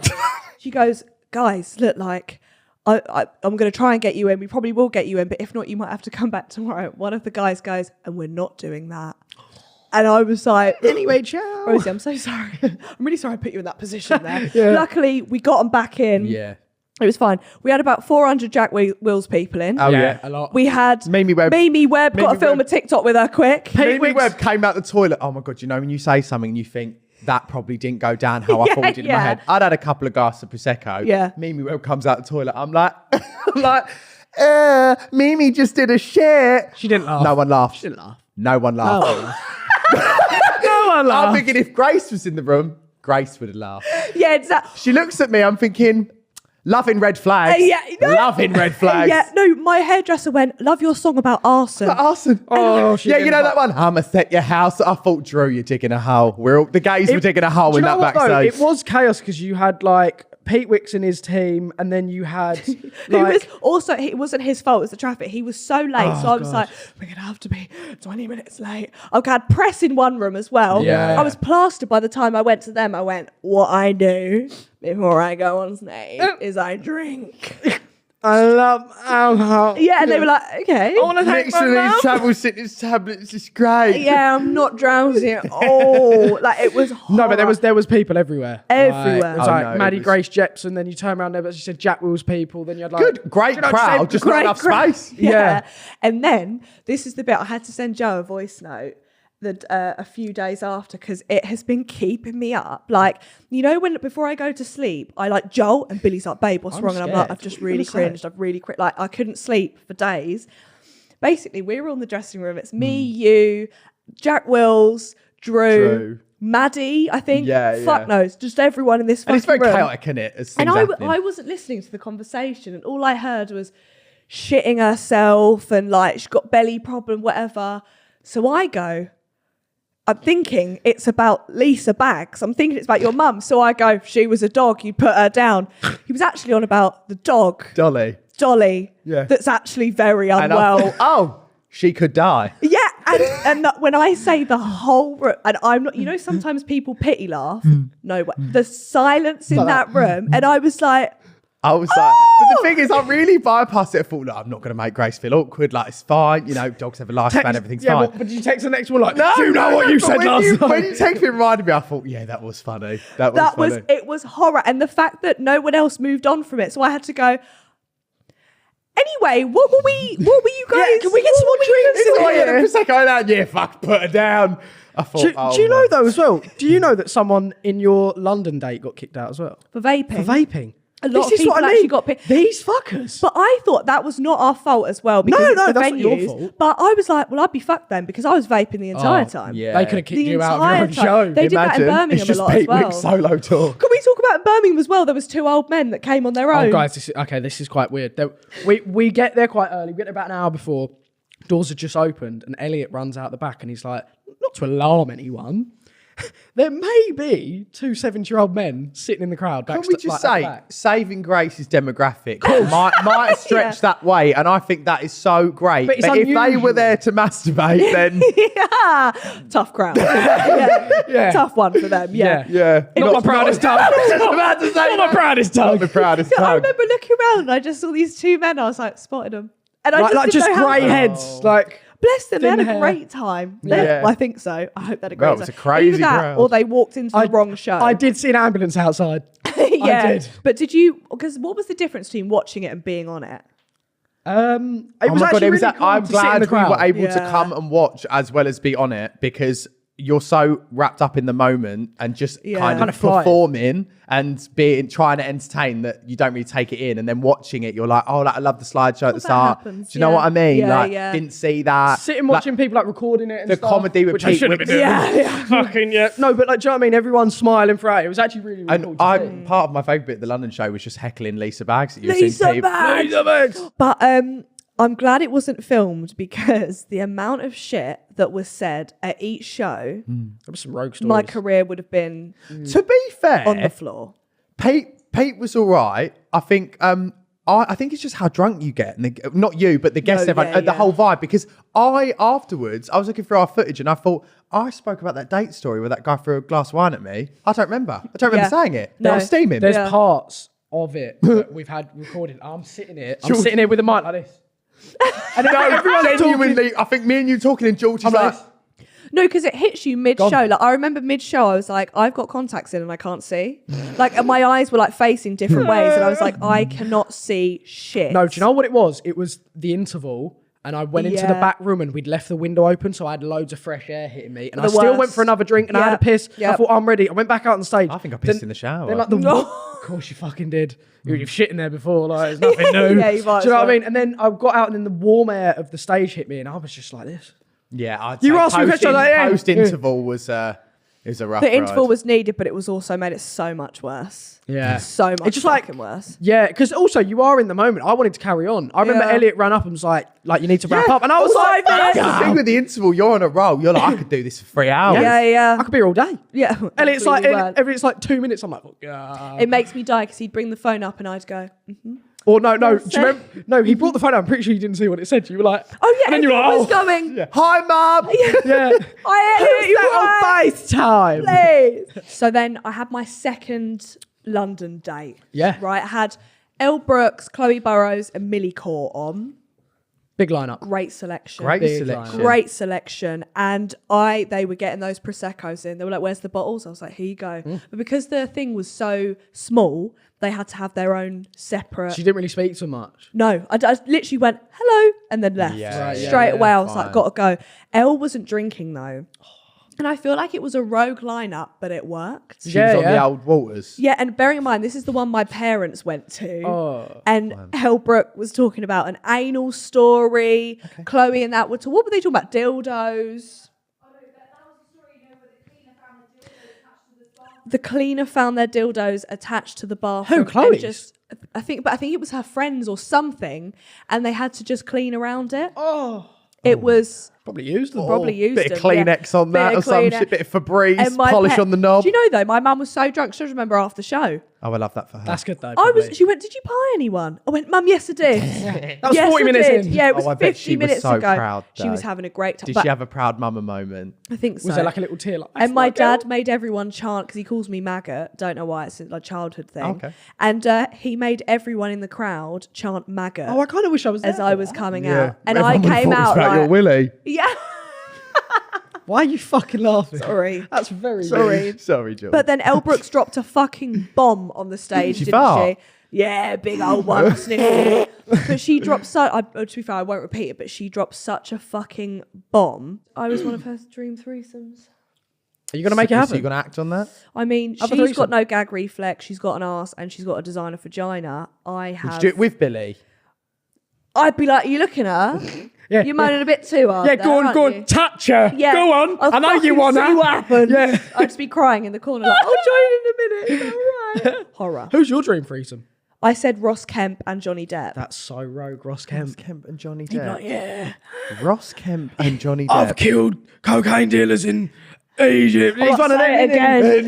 She goes, guys, look, like, I'm going to try and get you in. We probably will get you in, but if not, you might have to come back tomorrow. One of the guys goes, and we're not doing that. And I was like, Anyway, ciao. Rosie, I'm so sorry. I'm really sorry I put you in that position there. Luckily, we got them back in. Yeah. It was fine. We had about 400 Jack Wills people in. Oh, yeah. A lot. We had Mimi Webb. got to film a TikTok with her quick. Mimi Webb came out the toilet. Oh, my God. You know, when you say something and you think, that probably didn't go down how I thought it did in my head. I'd had a couple of glasses of Prosecco. Yeah. Mimi Webb comes out the toilet. I'm like, Mimi just did a shit. She didn't laugh. No one laughed. She didn't laugh. No one laughed. No one I'm laughed. thinking if Grace was in the room, Grace would have laughed. Yeah, exactly. She looks at me, I'm thinking, loving red flags. Loving red flags. Yeah, no, my hairdresser went, love your song about arson. Arson. Oh, yeah, you know that one? I'ma set your house. I thought, Drew, you're digging a hole. The gays were digging a hole Do in you that know what, though? backstage. It was chaos because you had like Pete Wicks and his team, and then you had like It wasn't his fault, it was the traffic. He was so late, so I was like, we're going to have to be 20 minutes late. I had press in one room as well. Yeah. I was plastered by the time I went to them. I went, what I do before I go on stage is I drink. I love alcohol. Yeah, and they were like, okay. I want to take Next my to mum. these travel sickness tablets is great. Yeah, I'm not drowsy at all. Like, it was horror. No, but there was people everywhere. Everywhere. Like, it was Oh, like no, it Maddie was- Grace Jepson, then you turn around there, but she said Jack Wills people, then you had like... Good, great Do you know what I'm crowd, saying? just not enough space. Yeah. Yeah. And then, this is the bit, I had to send Joe a voice note that a few days after, because it has been keeping me up. Like, you know, when before I go to sleep, I like Joel, and Billy's like, babe, what's I'm wrong? And I'm like, scared. I've just What are you really gonna say? cringed. I've really like, I couldn't sleep for days. Basically, we were in the dressing room. It's me, you, Jack Wills, Drew. Maddie, I think. Yeah, Fuck yeah. knows. Just everyone in this fucking And it's very room. chaotic, isn't it? As And things I happening. wasn't listening to the conversation, and all I heard was shitting herself and like she got belly problem, whatever. So I go, I'm thinking it's about Lisa Baggs. I'm thinking it's about your mum. So I go, she was a dog, you put her down. He was actually on about the dog, Dolly, Yeah. that's actually very And I unwell. thought, oh, she could die. Yeah, and when I say the whole room, and I'm not, you know, sometimes people pity laugh. No way. The silence in that room, and I was like, I was like, but the thing is, I really bypassed it. I thought, look, I'm not going to make Grace feel awkward. Like, it's fine. You know, dogs have a lifespan, everything's yeah, fine. but did you text the next one like, do you know what you but said when last you, night? When you text me and reminded me, I thought, yeah, that was funny. That was funny. it was horror, and the fact that no one else moved on from it, so I had to go. Anyway, what were you guys? can we get some more drinks in Oh, yeah, here? the Prosecco down. Yeah, fuck, put her down. I thought, Do you know though as well? Do you know that someone in your London date got kicked out as well? For vaping. For vaping. A lot This of is people what I actually mean. got picked. These fuckers. But I thought that was not our fault as well. Because No, it's no, the that's not your venues. fault. But I was like, well, I'd be fucked then because I was vaping the entire time. yeah. They could have kicked The you out of your entire own time. show. They did that in Birmingham it's a just lot as Pete well. Wick's solo tour. Can we talk about in Birmingham as well? There was 2 old men that came on their own. Oh, guys, this is quite weird. We get there quite early. We get there about an hour before. Doors are just opened, and Elliot runs out the back, and he's like, not to alarm anyone, there may be 2 70-year-old men sitting in the crowd. Can we just say, saving Grace's demographic might stretch that way, and I think that is so great. But it's But if they unusual. were there to masturbate, then Yeah. Tough crowd. Yeah. Tough one for them. Yeah. yeah, Not my proudest tongue. About to say Not my proudest tongue. Not the proudest I tongue. remember looking around and I just saw these 2 men. I was like, spotted them. And I Like just just didn't know how- grey heads. Like, Bless them, they had thin a hair. great time. Yeah. I think so. I hope they had a great Well, time. it was a crazy Either that crowd. or they walked into the wrong show. I did see an ambulance outside. Yeah. I did. But did you, because what was the difference between watching it and being on it? It Oh was my God, actually it was really that, cool I'm to sit in glad the we were crowd. able to Yeah. come and watch as well as be on it, because you're so wrapped up in the moment and just Yeah. kind Kind of of flying. performing and trying to entertain that you don't really take it in, and then watching it you're like, oh, like, I love the slideshow at the that start. happens, Do you know yeah. what I mean? Yeah, like, yeah. didn't see that. Sitting Like, watching people like recording it and the stuff, comedy with which I Pete shouldn't have been Wick's- doing. Yeah. Fucking yeah. No, but like, do you know what I mean? Everyone's smiling throughout. It was actually really, really cool and to see. part of my favourite bit of the London show was just heckling Lisa Baggs that you were Lisa seeing people. Baggs! But I'm glad it wasn't filmed because the amount of shit that was said at each show, There was some rogue stories. my career would have been To be fair, on the floor. Pete was all right. I think I think it's just how drunk you get, and not you, but the guests, No, everyone, yeah, the yeah. whole vibe. Because afterwards, I was looking through our footage, and I thought I spoke about that date story where that guy threw a glass of wine at me. I don't remember. Yeah. saying it. No. I was steaming. There's Yeah. parts of it that we've had recorded. I'm sitting here with a mic like this. And then No, everyone's genuinely, I think me and you talking, and George is I'm like, like, No, because it hits you mid-show. Like I remember mid-show, I was like, I've got contacts in and I can't see. Like, and my eyes were like facing different ways, and I was like, I cannot see shit. no, do you know what it was? It was the interval. And I went into the Yeah. back room and we'd left the window open, so I had loads of fresh air hitting me. And I The still went worst. for another drink and I had a Yep. piss. I Yep. thought, I'm ready. I went back out on stage. I think I pissed in the shower. Then like of course you fucking did. You've shit in there before, like it's nothing new. Yeah, you might Do you know as what I mean? And then I got out and then the warm air of the stage hit me and I was just like this. yeah, I'd You say asked me a question like, yeah. post interval was a rough The interval ride. was needed, but it was also made it so much worse. Yeah. So much It's just like- fucking worse. Yeah, because also you are in the moment. I wanted to carry on. I remember Yeah. Elliot ran up and was like you need to wrap up. And I was like, That's the thing with the interval, you're on a roll. You're like, I could do this for 3 hours. Yeah, yeah. I could be here all day. Yeah. Elliot's like, Absolutely weren't. every it's like 2 minutes. I'm like, oh, God. It makes me die because he'd bring the phone up and I'd go, Or no, do you say- remember? No, he brought the phone out. I'm pretty sure you didn't see what it said. You were like, oh yeah, and then you were everyone like, was going, Hi, Mum. yeah. I Who's that on FaceTime? please. So then I had my second London date. Yeah. Right. I had Elle Brooks, Chloe Burrows, and Millie Court on. Big lineup. Great selection. Great Big selection. Great selection. And they were getting those Prosecco's in. They were like, where's the bottles? I was like, here you go. But because the thing was so small, they had to have their own separate. She didn't really speak so much. No, I literally went, hello, and then left. Yeah, Right, yeah, Straight yeah, away, I was fine. like, gotta go. Elle wasn't drinking though. And I feel like it was a rogue lineup, but it worked. She was on the old waters. Yeah, and bearing in mind, this is the one my parents went to. Oh, and Elle Brooke was talking about an anal story. Chloe and that were what were they talking about? Dildos. The cleaner found their dildos attached to the bathroom. Who, Chloe's? And I think it was her friends or something, and they had to just clean around it. It was probably used them. probably used Bit of them, yeah. Kleenex on that Bit or of some Kleenex. shit. Bit of Febreze, And my polish on the knob. Do you know though? My mum was so drunk. She doesn't remember half the show. Oh, I love that for her. That's good though. She went, did you buy anyone? I went, Mum, yes I did. That was Yes, 40 I minutes did. in. Yeah, it was Oh, I bet 50 she was minutes so ago. proud, She was though. having a great time. Did But she have a proud mama moment? I think so. Was there like a little tear? Like, And my dad made everyone chant because he calls me maggot. Don't know why. It's a childhood thing. Okay. And he made everyone in the crowd chant maggot Oh, I kind of wish I was there. as I for was that. coming Yeah. out. And I Everyone would've came thought it was out about your like, willy. yeah. Why are you fucking laughing? Sorry. That's very Sorry. Sorry, George. But then Elle Brooks dropped a fucking bomb on the stage, She didn't fart? she? Yeah, big old one. Sniffing. But she dropped to be fair, I won't repeat it, but she dropped such a fucking bomb. I was one of her dream threesomes. Are you going to make it happen? So you're going to act on that? I mean, Have a she's threesome. got no gag reflex, she's got an ass, and she's got a designer vagina. I Would have. you do it with Billy? I'd be like, are you looking at her? Yeah. You're moaning a bit too hard. Yeah, there, go on, aren't go you? on. Touch her. Yeah. Go on. I'll I know you fucking want see that. what happens. Yeah. I'd just be crying in the corner like, I'll join in a minute. All right. Horror. Who's your dream threesome? I said Ross Kemp and Johnny Depp. That's so rogue, Ross Ross Kemp. Kemp and Johnny He'd be Depp. like, yeah. Ross Kemp and Johnny I've Depp. killed cocaine dealers in Egypt. He's one of say them it again.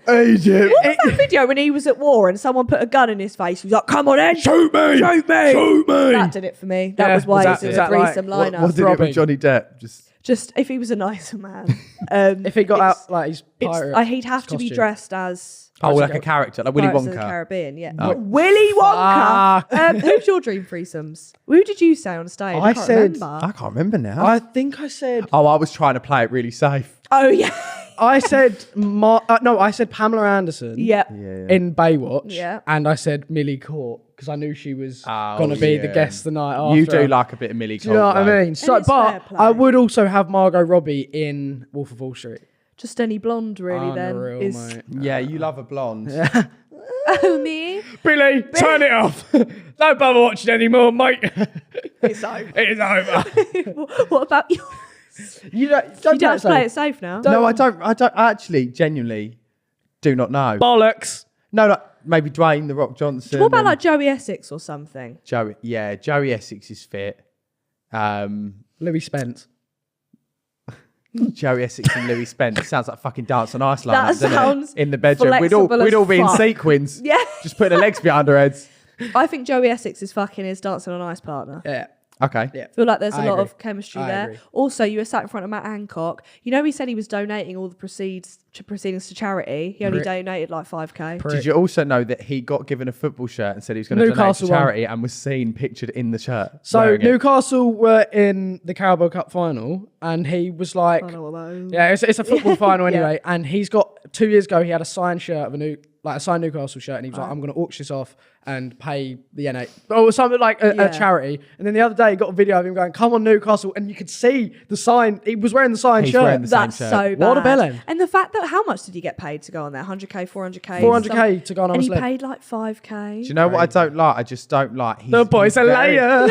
Egypt. What was that video when he was at war and someone put a gun in his face? He was like, come on in. Shoot me! Shoot me. Shoot me! That did it for me. That Yeah, was why was he that- was in is a that like- threesome What lineup. was it Robbie. with Johnny Depp? Just if he was a nicer man. If he got It's- out like his pirate he'd have to be costume. dressed as Oh, like a character, like Willy Pirates of the Wonka. Caribbean, yeah. Oh. Willy Wonka. Fuck. Who's your dream threesomes? Who did you say on stage? I can't said- remember. I can't remember now. I think I said Oh, I was trying to play it really safe. Oh yeah. I said I said Pamela Anderson Yeah. in Baywatch. Yeah. And I said Millie Court because I knew she was Oh, gonna be the yeah. guest the night after. You do like a bit of Millie Do you know what I mean? So, it's fair but play. I would also have Margot Robbie in Wolf of Wall Street. Just any blonde really Unreal, then is mate. Yeah, you love a blonde. oh me. Billy, turn it off. Don't bother watching anymore, mate. It's over. It is over. What about you? You don't You don't have to play it it safe now. No, I don't. I actually genuinely do not know. bollocks. No, maybe Dwayne the Rock Johnson. What about and like Joey Essex or something? Joey? Yeah, Joey Essex is fit. Louis Spence. Joey Essex and Louis Spence sounds like fucking Dance on Ice That doesn't it? sounds In the bedroom. We'd flexible all as be in fuck. sequins. Yeah. Just putting their legs behind our heads. I think Joey Essex is fucking his Dancing on Ice partner. Yeah. Okay. Yeah. I feel like there's a I lot agree. of chemistry I there. agree. Also, you were sat in front of Matt Hancock. You know, he said he was donating all the proceedings to charity. He only Prick. donated like 5k. Did you also know that he got given a football shirt and said he was going to donate to Newcastle one. charity and was seen pictured in the shirt? So wearing it? Newcastle were in the Carabao Cup final, and he was like, I know what that is. "Yeah, it's a football final Yeah. anyway." And he's got 2 years ago, he had a signed shirt of a signed Newcastle shirt, and he was like, "I'm going to auction this off and pay the NA or something like a Yeah. charity." And then the other day, he got a video of him going, "Come on, Newcastle," and you could see the sign. He was wearing the signed He's shirt. wearing the same That's shirt. so bad. What a bellend. And the fact that how much did he get paid to go on there? 100k, 400k? 400k to go on And he Slip. paid like 5k. Do you know what I don't like? I just don't like. The boy's a liar.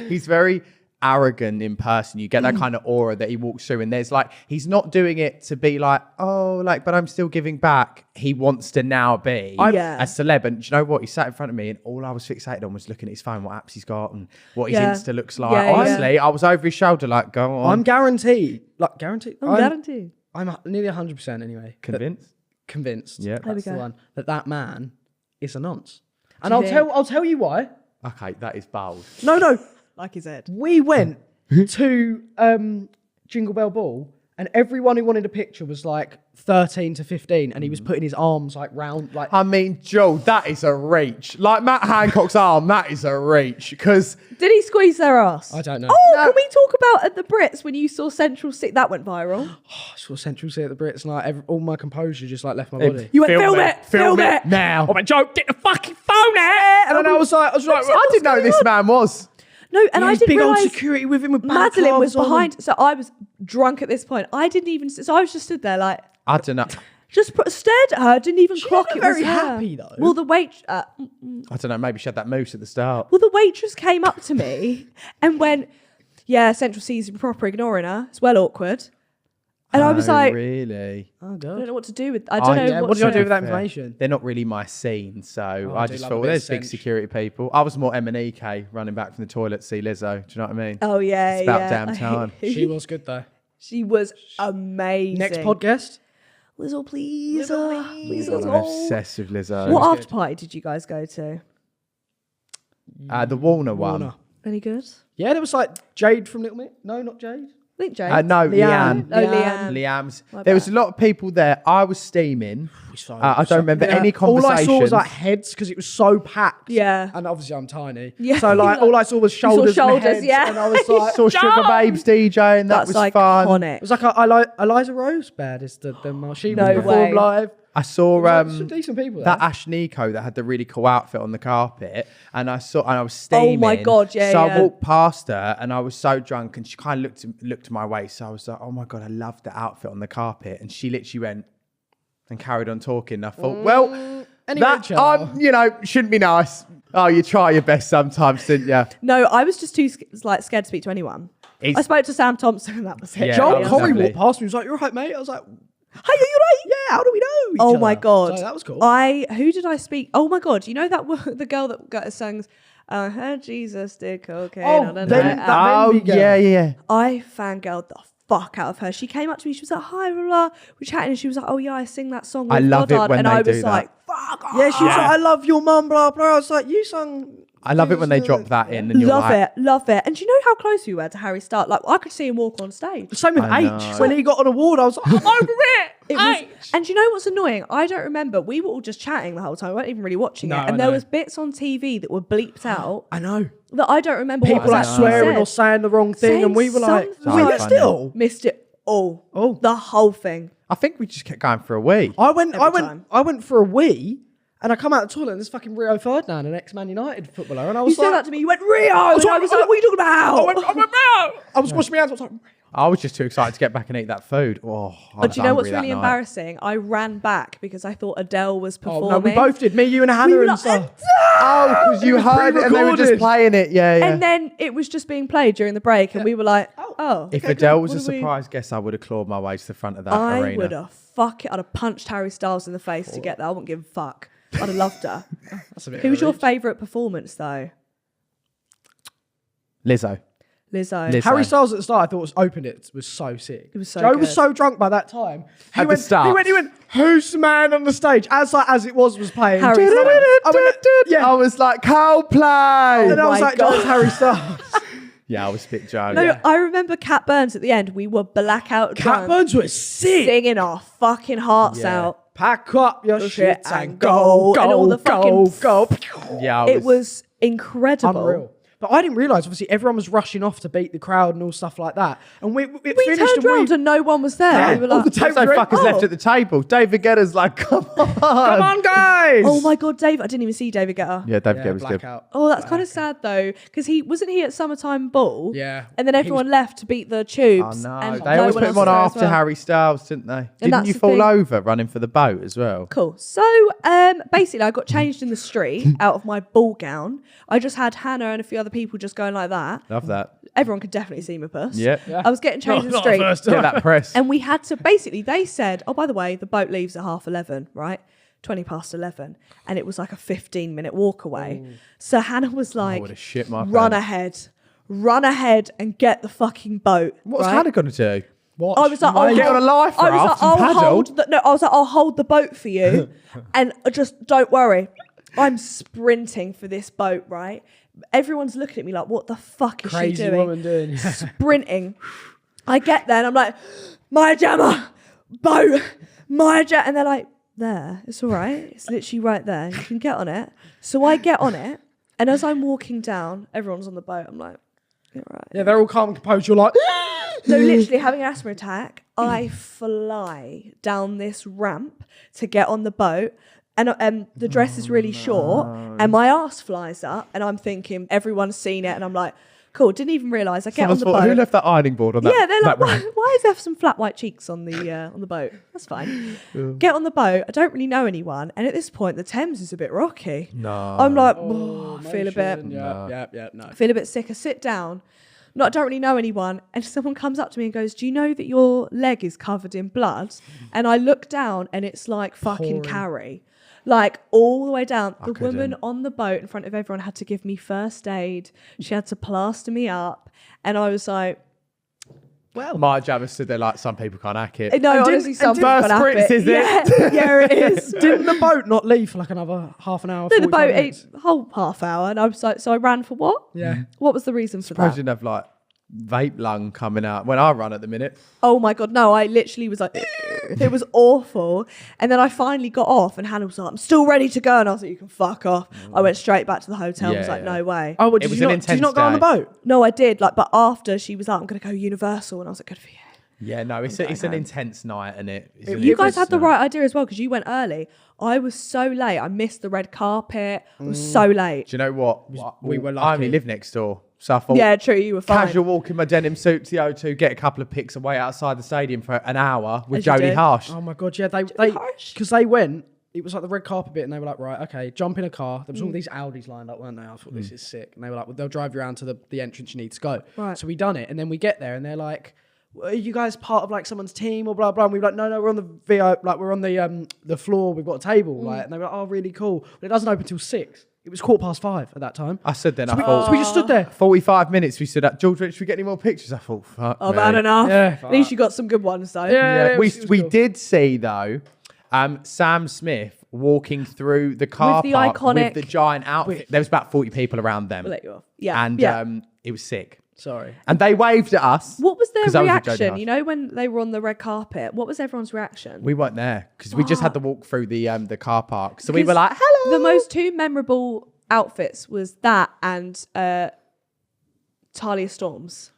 He's very arrogant in person. You get that kind of aura that he walks through, and there's like he's not doing it to be like, oh, like, but I'm still giving back. He wants to now be Yeah. a celeb. And do you know what? He sat in front of me, and all I was fixated on was looking at his phone, what apps he's got, and what his Yeah. Insta looks like. Yeah, yeah. Honestly, I was over his shoulder, like, go on. I'm guaranteed. I'm guaranteed. I'm nearly 100% anyway. convinced. Convinced. Yeah. There we That's the go. one. That man is a nonce. And Do I'll you tell think? I'll tell you why. Okay, that is bold. No. Like his head. We went to Jingle Bell Ball, and everyone who wanted a picture was like 13 to 15, and he was putting his arms like round, like. I mean, Joe, that is a reach. Like Matt Hancock's arm, that is a reach. Because Did he squeeze their ass? I don't know. Oh, can we talk about at the Brits when you saw Central C? That went viral. I saw Central C at the Brits, and like all my composure just like left my body. You went, film it. now. I went, Joe, get the fucking phone out! And then I was like, I didn't know who this man was. No, and I his didn't big old realise security with him with Madeline was balaclavas on behind. So I was drunk at this point. I didn't even. So I was just stood there like. I don't know. Just stared at her. Didn't even clock looked it. Was very her. happy, though. Well, the wait. I don't know. Maybe she had that moose at the start. Well, the waitress came up to me and went, "Yeah, Central C's proper ignoring her. It's well awkward." And I was like, really? Oh, I don't God. know what to do with. I don't know Yeah, what what did I to do with that information? They're not really my scene, so I do just love thought, a well, bit there's of big cinch. security people. I was more M&EK running back from the toilet to see Lizzo. Do you know what I mean? Oh yeah, It's about yeah. damn time. She was good, though. She was amazing. Next podcast? Lizzo, please. Please, I'm Lizzo. obsessed with Lizzo. What after party did you guys go to? The Warner one. Warner. Any good? Yeah, there was like Jade from Little Mix. No, not Jade. I think Jane. No, Leanne. Leanne. Oh, Leanne. Liam's. My There was bad. a lot of people there. I was steaming. I don't remember Yeah, any All I saw was conversations. like heads because it was so packed. Yeah. And obviously I'm tiny. Yeah. So like all I saw was saw shoulders, shoulders, and heads, yeah. and I was like, Saw Sugar Babes DJ, and that That's was fun. iconic. it was like Eliza Rosebad is the she No would perform way. live. I saw Some decent people that there. Ash Nico that had the really cool outfit on the carpet, and I was steaming. Oh my God, yeah, So yeah. I walked past her, and I was so drunk, and she kind of looked my way. So I was like, oh my God, I love the outfit on the carpet, and she literally went and carried on talking. And I thought, well, Anyway, that Charles. shouldn't be nice. Oh, you try your best sometimes, didn't you? No, I was just too scared to speak to anyone. He's- I spoke to Sam Thompson and that was it. Yeah, Joel that was Corey lovely. walked past me. He was like, "You're right, mate." I was like, "Hey, you right? Yeah. How do we know?" Oh each my other?" God. So that was cool. Who did I speak? Oh my God. You know that the girl that sang, I heard Jesus did cocaine Oh, on a then night that out. Oh Venby girl. yeah. I fangirled the fuck out of her. She came up to me. She was like, "Hi, blah, blah." We're chatting, and she was like, "Oh yeah, I sing that song with I love it Goddard." when and they I do was that. like, "Fuck off." Yeah, she was like, "I love your mum." Blah blah. I was like, "You sung." I love it when they drop that in, and you're Love like, it. And do you know how close we were to Harry Styles? Like I could see him walk on stage. Same with I know. H. When he got an award, I was like, "I'm over it." It was, and do you know what's annoying? I don't remember. We were all just chatting the whole time. We weren't even really watching No, it. I And there know. was bits on TV that were bleeped out I know. that I don't remember. People what like was actually swearing said. or saying the wrong thing, Saying and we were like, something. "Wait, So that's funny. still." Missed it all. Oh. The whole thing. I think we just kept going for a wee. I went time. for a wee, and I come out of the toilet, and there's fucking Rio Ferdinand, an ex-Man United footballer, and I You was said like, that to me. You went Rio. was And I like, was like, "What are you talking about?" I was washing my hands. I was like, I was just too excited to get back and eat that food. Oh, I But was do you know what's hungry that really night. embarrassing? I ran back because I thought Adele was "Oh performing. no, we both did. Me, you, and We Hannah were and like, stuff." Oh, because you was heard it and they were just pre-recorded. playing it. Yeah. And then it was just being played during the break, and we were like, "Oh." If okay, Adele cool. was a What do we- surprise guest, I would have clawed my way to the front of that I arena. would have I'd have punched Harry Styles in the face to get that. I wouldn't give a fuck. I'd have loved her. That's a bit Who's of a your reach. favourite performance though? Lizzo. Lizzo. Liz- Harry So- Styles at the start, I thought opened it was so sick. It was so Joe good. was so drunk by that time. He At the went, start. He went, "Who's the man on the stage?" As it was playing. Harry Styles. I went, yeah. I was like, Coldplay. And I was my like, God. "Joe's Harry Styles." Yeah, I was spit Joe. No, Yeah. I remember Cat Burns at the end. We were blackout Cat drunk, Burns was sick. singing our fucking hearts Yeah. out. Pack up your Shit shit and and go, go, and all the go, fucking go. Yeah, It was incredible. Unreal. But I didn't realise, obviously, everyone was rushing off to beat the crowd and all stuff like that. And it We finished turned around and no one was there. Yeah. We were All like, the time- so fuckers oh. left at the table. David Guetta's like, come on. Come on, guys! Oh my God, Dave! I didn't even see David Guetta. Yeah, David Yeah, Guetta was good. blackout. Oh, that's kind of sad though, because he wasn't at Summertime Ball. Yeah. And then everyone left to beat the Oh tubes. no, and they always one put else him on was there as after well. Harry Styles, didn't they? Didn't that's you the fall thing. over running for the boat as well? Cool. So basically, I got changed in the street out of my ball gown. I just had Hannah and a few other people just going like that. Love that. Everyone could definitely see my puss. Yeah. I was getting changed in the Not street. first Get time. that press. And we had to basically, they said, "Oh, by the way, the boat leaves at 11:30, right? 20 past 11." And it was like a 15-minute walk away. So Hannah was like, would've shit my run pants." run ahead and get the fucking boat. What's right? Hannah going to do? Watch. I was like, Mate. Get on a life I was like, raft and I'll paddle. hold the boat for you, and just don't worry. I'm sprinting for this boat, right? Everyone's looking at me like, what the fuck is Crazy she doing? woman doing. Sprinting. I get there and I'm like, Maya Jammer, boat, Maya Jammer. And they're like, there, it's all right. It's literally right there. You can get on it. So I get on it. And as I'm walking down, everyone's on the boat. I'm like, you're right. Yeah, they're all calm and composed. You're like, No, literally having an asthma attack. I fly down this ramp to get on the boat. And the dress is really short. And my ass flies up. And I'm thinking, everyone's seen it. And I'm like, cool, didn't even realise. I get Someone's on the thought, boat. who left that ironing board on that? Yeah, they're like, that ramp? why is there some flat white cheeks on the boat? That's fine. Get on the boat. I don't really know anyone, and at this point, the Thames is a bit rocky. No. I'm like, I feel a bit, no. feel a bit sick. I sit down. I don't really know anyone, and someone comes up to me and goes, "Do you know that your leg is covered in blood?" And I look down, and it's like fucking Carrie. Like all the way down. The woman on the boat in front of everyone had to give me first aid. She had to plaster me up. And I was like, well. Maya Jammer stood there like, some people can't hack it. No, honestly, some people First can't hack Brits, is it? Yeah, it is. Didn't the boat not leave for like another half an hour? No, the 45 boat minutes? ate a whole half hour. And I was like, so I ran for what? Yeah. What was the reason for Suppose that? you didn't have like vape lung coming out when I run at the minute. Oh my God, no, I literally was like, it was awful. And then I finally got off and Hannah was like, I'm still ready to go. And I was like, you can fuck off. I went straight back to the hotel. I was like, no way. Oh, well, It did was you an not, did you intense not go on the day. boat? No, I did. Like, but after she was like, I'm going to go Universal. And I was like, good for you. Yeah, no, it's an intense night, and You guys had the right idea as well because you went early. I was so late. I missed the red carpet. I was so late. Do you know what? We were I only lucky. live next door, so I thought, Yeah, true. You were fine. casual walk in my denim suit to the O2, get a couple of pics away outside the stadium for an hour with As you Jodie do. Harsh. Oh my God, yeah. They Harsh. because they went, it was like the red carpet bit and they were like, right, okay, jump in a car. There was all these Audis lined up, weren't they? I thought, this is sick. And they were like, well, they'll drive you around to the entrance you need to go. Right. So we done it. And then we get there and they're like, are you guys part of like someone's team or blah blah? And we were like, no, we're on the VO, like we're on the floor. We've got a table, like, and they were like, oh, really cool. But it doesn't open till 6. It was 5:15 at that time. I said then, I So thought, we just stood there. 45 minutes we stood up. George, should we get any more pictures? I thought, fuck I've me. had enough. Yeah. At least you got some good ones though. Yeah. We it was we cool. did see though, Sam Smith walking through the car the park iconic- with the giant outfit. There was about 40 people around them, We'll let you off. Yeah. and yeah. it was sick. Sorry. And they waved at us. What was their 'cause I was with Jodie reaction? Harsh. You know, when they were on the red carpet, what was everyone's reaction? We weren't there because we just had to walk through the car park. So we were like, hello. The most two memorable outfits was that and Talia Storms.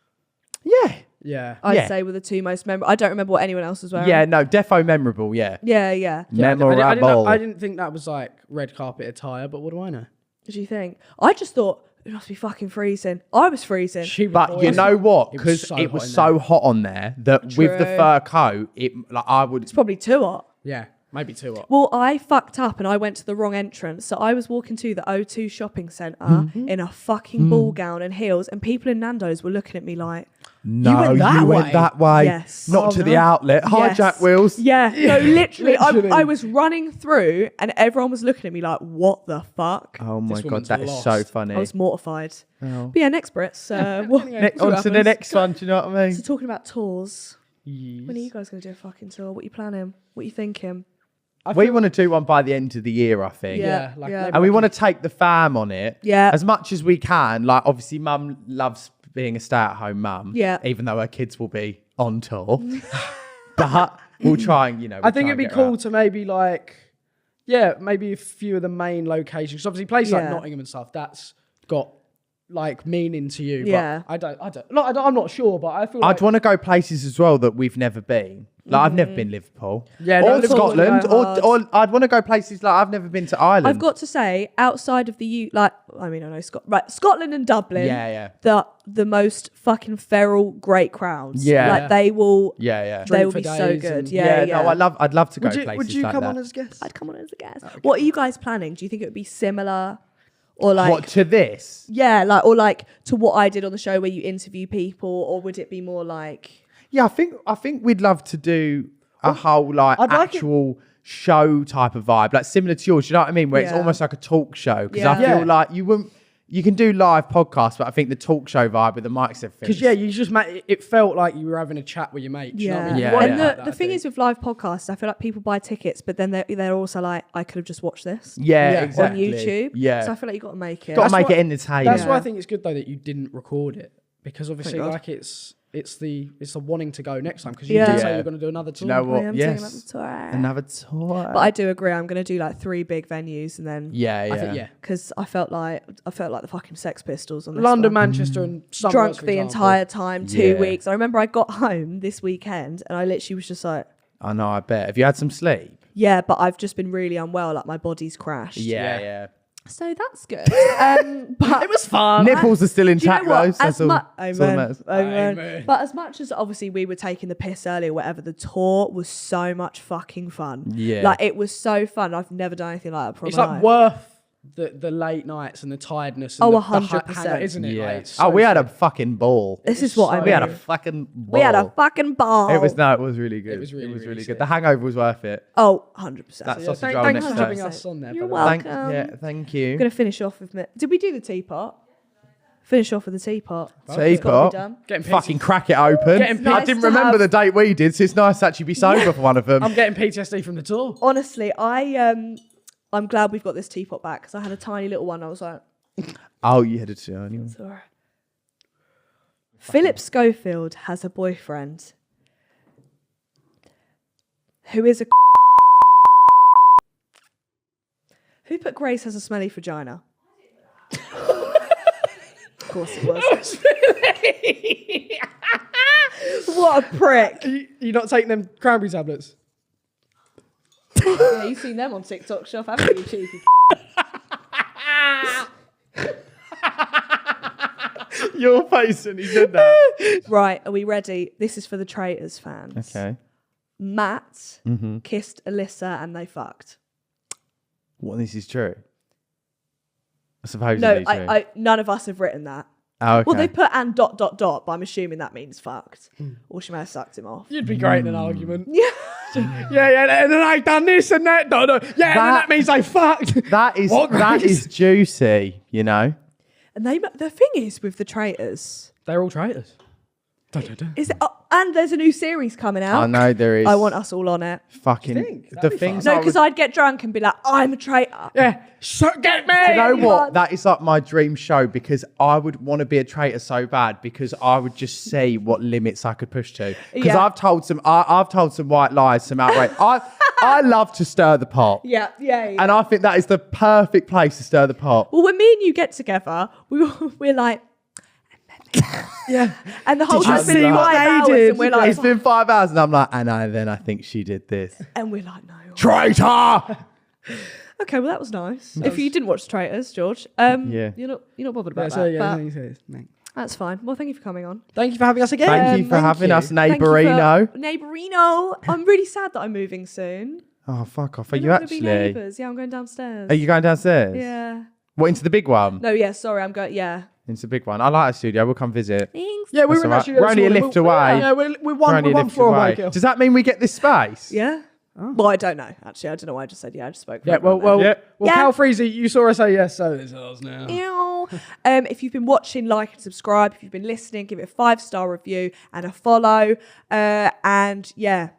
Yeah. Yeah. I'd Yeah. say were the two most memorable. I don't remember what anyone else was wearing. Yeah, no, defo memorable, yeah. Yeah. Memorable. I didn't think that was like red carpet attire, but what do I know? What do you think? I just thought it must be fucking freezing. I was freezing. But you know what? It was Because so it hot was in so hot on there that with the True. fur coat, it like I would. It's probably too hot. Yeah, maybe too hot. Well, I fucked up and I went to the wrong entrance. So I was walking to the O2 shopping centre in a fucking ball gown and heels, and people in Nando's were looking at me like, No, went that way? that way. Yes. Not Oh, to the no. outlet. Yes. Hijack wheels. Yeah, no, literally. Literally. I was running through and everyone was looking at me like, what the fuck? Oh my This god, woman's that is lost. so funny. I was mortified. Oh. But yeah, next Brits. What, On what to the happens? next one. Do you know what I mean? So talking about tours, when are you guys going to do a fucking tour? What are you planning? What are you thinking? We want to do one by the end of the year, I think. Yeah, like yeah. maybe And we like want to take the fam on it. Yeah. As much as we can. Like, obviously, mum loves being a stay-at-home mum. Yeah. Even though her kids will be on tour. But we'll try and, I think it'd be cool to maybe like, maybe a few of the main locations. 'Cause obviously, places like Yeah. Nottingham and stuff, that's got like meaning to you. Yeah. But I'm not sure, but I feel like I'd want to go places as well that we've never been. Like, I've never been Liverpool. Yeah, or no, Liverpool's Scotland. very hard. Or I'd want to go places like I've never been to Ireland. I've got to say, outside of the I know Scotland and Dublin. Yeah. The most fucking feral great crowds. Yeah. like they will. Yeah. They will Drink be for so days good. and- Yeah. No, I'd love to go places would you like come that. on as guest? I'd come on as a guest. What are you guys planning? Do you think it would be similar, or like What, to this? yeah, like to what I did on the show where you interview people, or would it be more like? Yeah, I think we'd love to do a whole like I'd like it- actual show type of vibe, like similar to yours. You know what I mean? Where it's Yeah. almost like a talk show. Because Yeah. I feel Yeah. like you can do live podcasts, but I think the talk show vibe with the mics, everything. Because you just it felt like you were having a chat with your mates. You know what I mean? Yeah, You wanted And that, the I thing think. is with live podcasts, I feel like people buy tickets, but then they're also like, I could have just watched this yeah, Yeah. exactly. on YouTube. Yeah, so I feel like you got to make it. got to That's make why- it entertaining. That's why I Yeah. think it's good though that you didn't record it. Because obviously, God. like it's the wanting to go next time because you Yeah. did say Yeah. you're going to do another tour. You know I what? am taking Yes. up the tour. Another tour. But I do agree. I'm going to do like 3 big venues and then yeah, yeah. I think because I felt like the fucking Sex Pistols on this London, one. Manchester, and Sunrise, Drunk for the example. entire time, 2 Yeah. weeks. I remember I got home this weekend and I literally was just like, I know, I bet. Have you had some sleep? yeah, but I've just been really unwell. Like my body's crashed. Yeah, Yeah. yeah. So that's good. But It was fun. Nipples are still do you know intact, what? though. So As that's all, much, that's all that matters. Amen. But as much as obviously we were taking the piss earlier, whatever, the tour was so much fucking fun. Yeah. Like it was so fun. I've never done anything like that before. It's in my like life. worth the late nights and the tiredness. And Oh, the 100%. hangover, isn't it? Yeah. Like, it's Oh, so we had a fun. fucking ball. This is what I so We had a mean. fucking ball. We had a fucking ball. It was really good. It was really, really good. sick. The hangover was worth it. Oh, 100%. That Yeah, sausage thank- roll thanks next for time. having us on there. You're by the way. welcome. Thank you. I'm going to finish off with me. Did we do the teapot? Finish off with the teapot. It's gotta Teapot. be done. Getting Fucking crack it open. Getting I nice didn't to remember have- the date we did, so it's nice to actually be sober for one of them. I'm getting PTSD from the tour. Honestly, I'm glad we've got this teapot back because I had a tiny little one. I was like, Oh, you had a two. Anyway. it's all right. Philip Schofield has a boyfriend who is a. Who put Grace has a smelly vagina? Of course it was. What a prick. You're not taking them cranberry tablets? Yeah, you've seen them on TikTok shop, haven't you, cheeky? Your face when he said that. Right, are we ready? This is for the Traitors fans. Okay. Matt kissed Alyssa and they fucked. What, this is true? Supposedly No, true. I none of us have written that. Oh, okay. Well, they put and ... but I'm assuming that means fucked. Or she may have sucked him off. You'd be great in an argument. Yeah. Yeah, and then I done this and that. No. Yeah, and then that means I fucked. That is What, that Grace? is juicy, you know. And the thing is with the Traitors, They're all traitors. is and there's a new series coming out. I know there is. I want us all on it. fucking think? the That'd be things. No, I because would- I'd get drunk and be like, I'm a traitor. Yeah, so get me. You know what? God. That is like my dream show because I would want to be a traitor so bad because I would just see what limits I could push to. Because Yeah. I've told some white lies, some outrage. I love to stir the pot. Yeah. And I think that is the perfect place to stir the pot. Well, when me and you get together, we're like, Yeah. and the whole Did you time's see been what 5 they hours, did? and we're like, It's been 5 hours and I'm like, then I think she did this. and we're like, no. Traitor! Okay, well that was nice. If you didn't watch Traitors, George, Yeah. you're not bothered about So, that. yeah, But that's fine. Well, thank you for coming on. thank you for having us again. Thank you for having us, Thank you for- neighbourino. Neighbourino. I'm really sad that I'm moving soon. Oh, fuck off. Are We're you not gonna be actually? neighbours. Yeah, I'm going downstairs. Are you going downstairs? Yeah. What, into the big one? No, yeah. Sorry, I'm going. Yeah. Into the big one. I like our studio. We'll come visit. Thanks. Yeah, we That's were all right. actually. We're only a lift away. Yeah, we're We're one only a lift floor away. away. Does that mean we get this space? Yeah. Well, I don't know. Actually, I don't know why I just said yeah. I just spoke. for Yeah, everyone there. Yeah. Cal Freezy, you saw us say yes, so it's ours now. Ew. If you've been watching, like and subscribe. If you've been listening, give it a 5-star review and a follow. And yeah,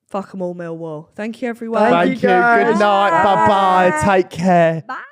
fuck 'em all, Millwall. Thank you, everyone. Thank Thank you, you. guys. Good night. Bye bye. Take care. Bye.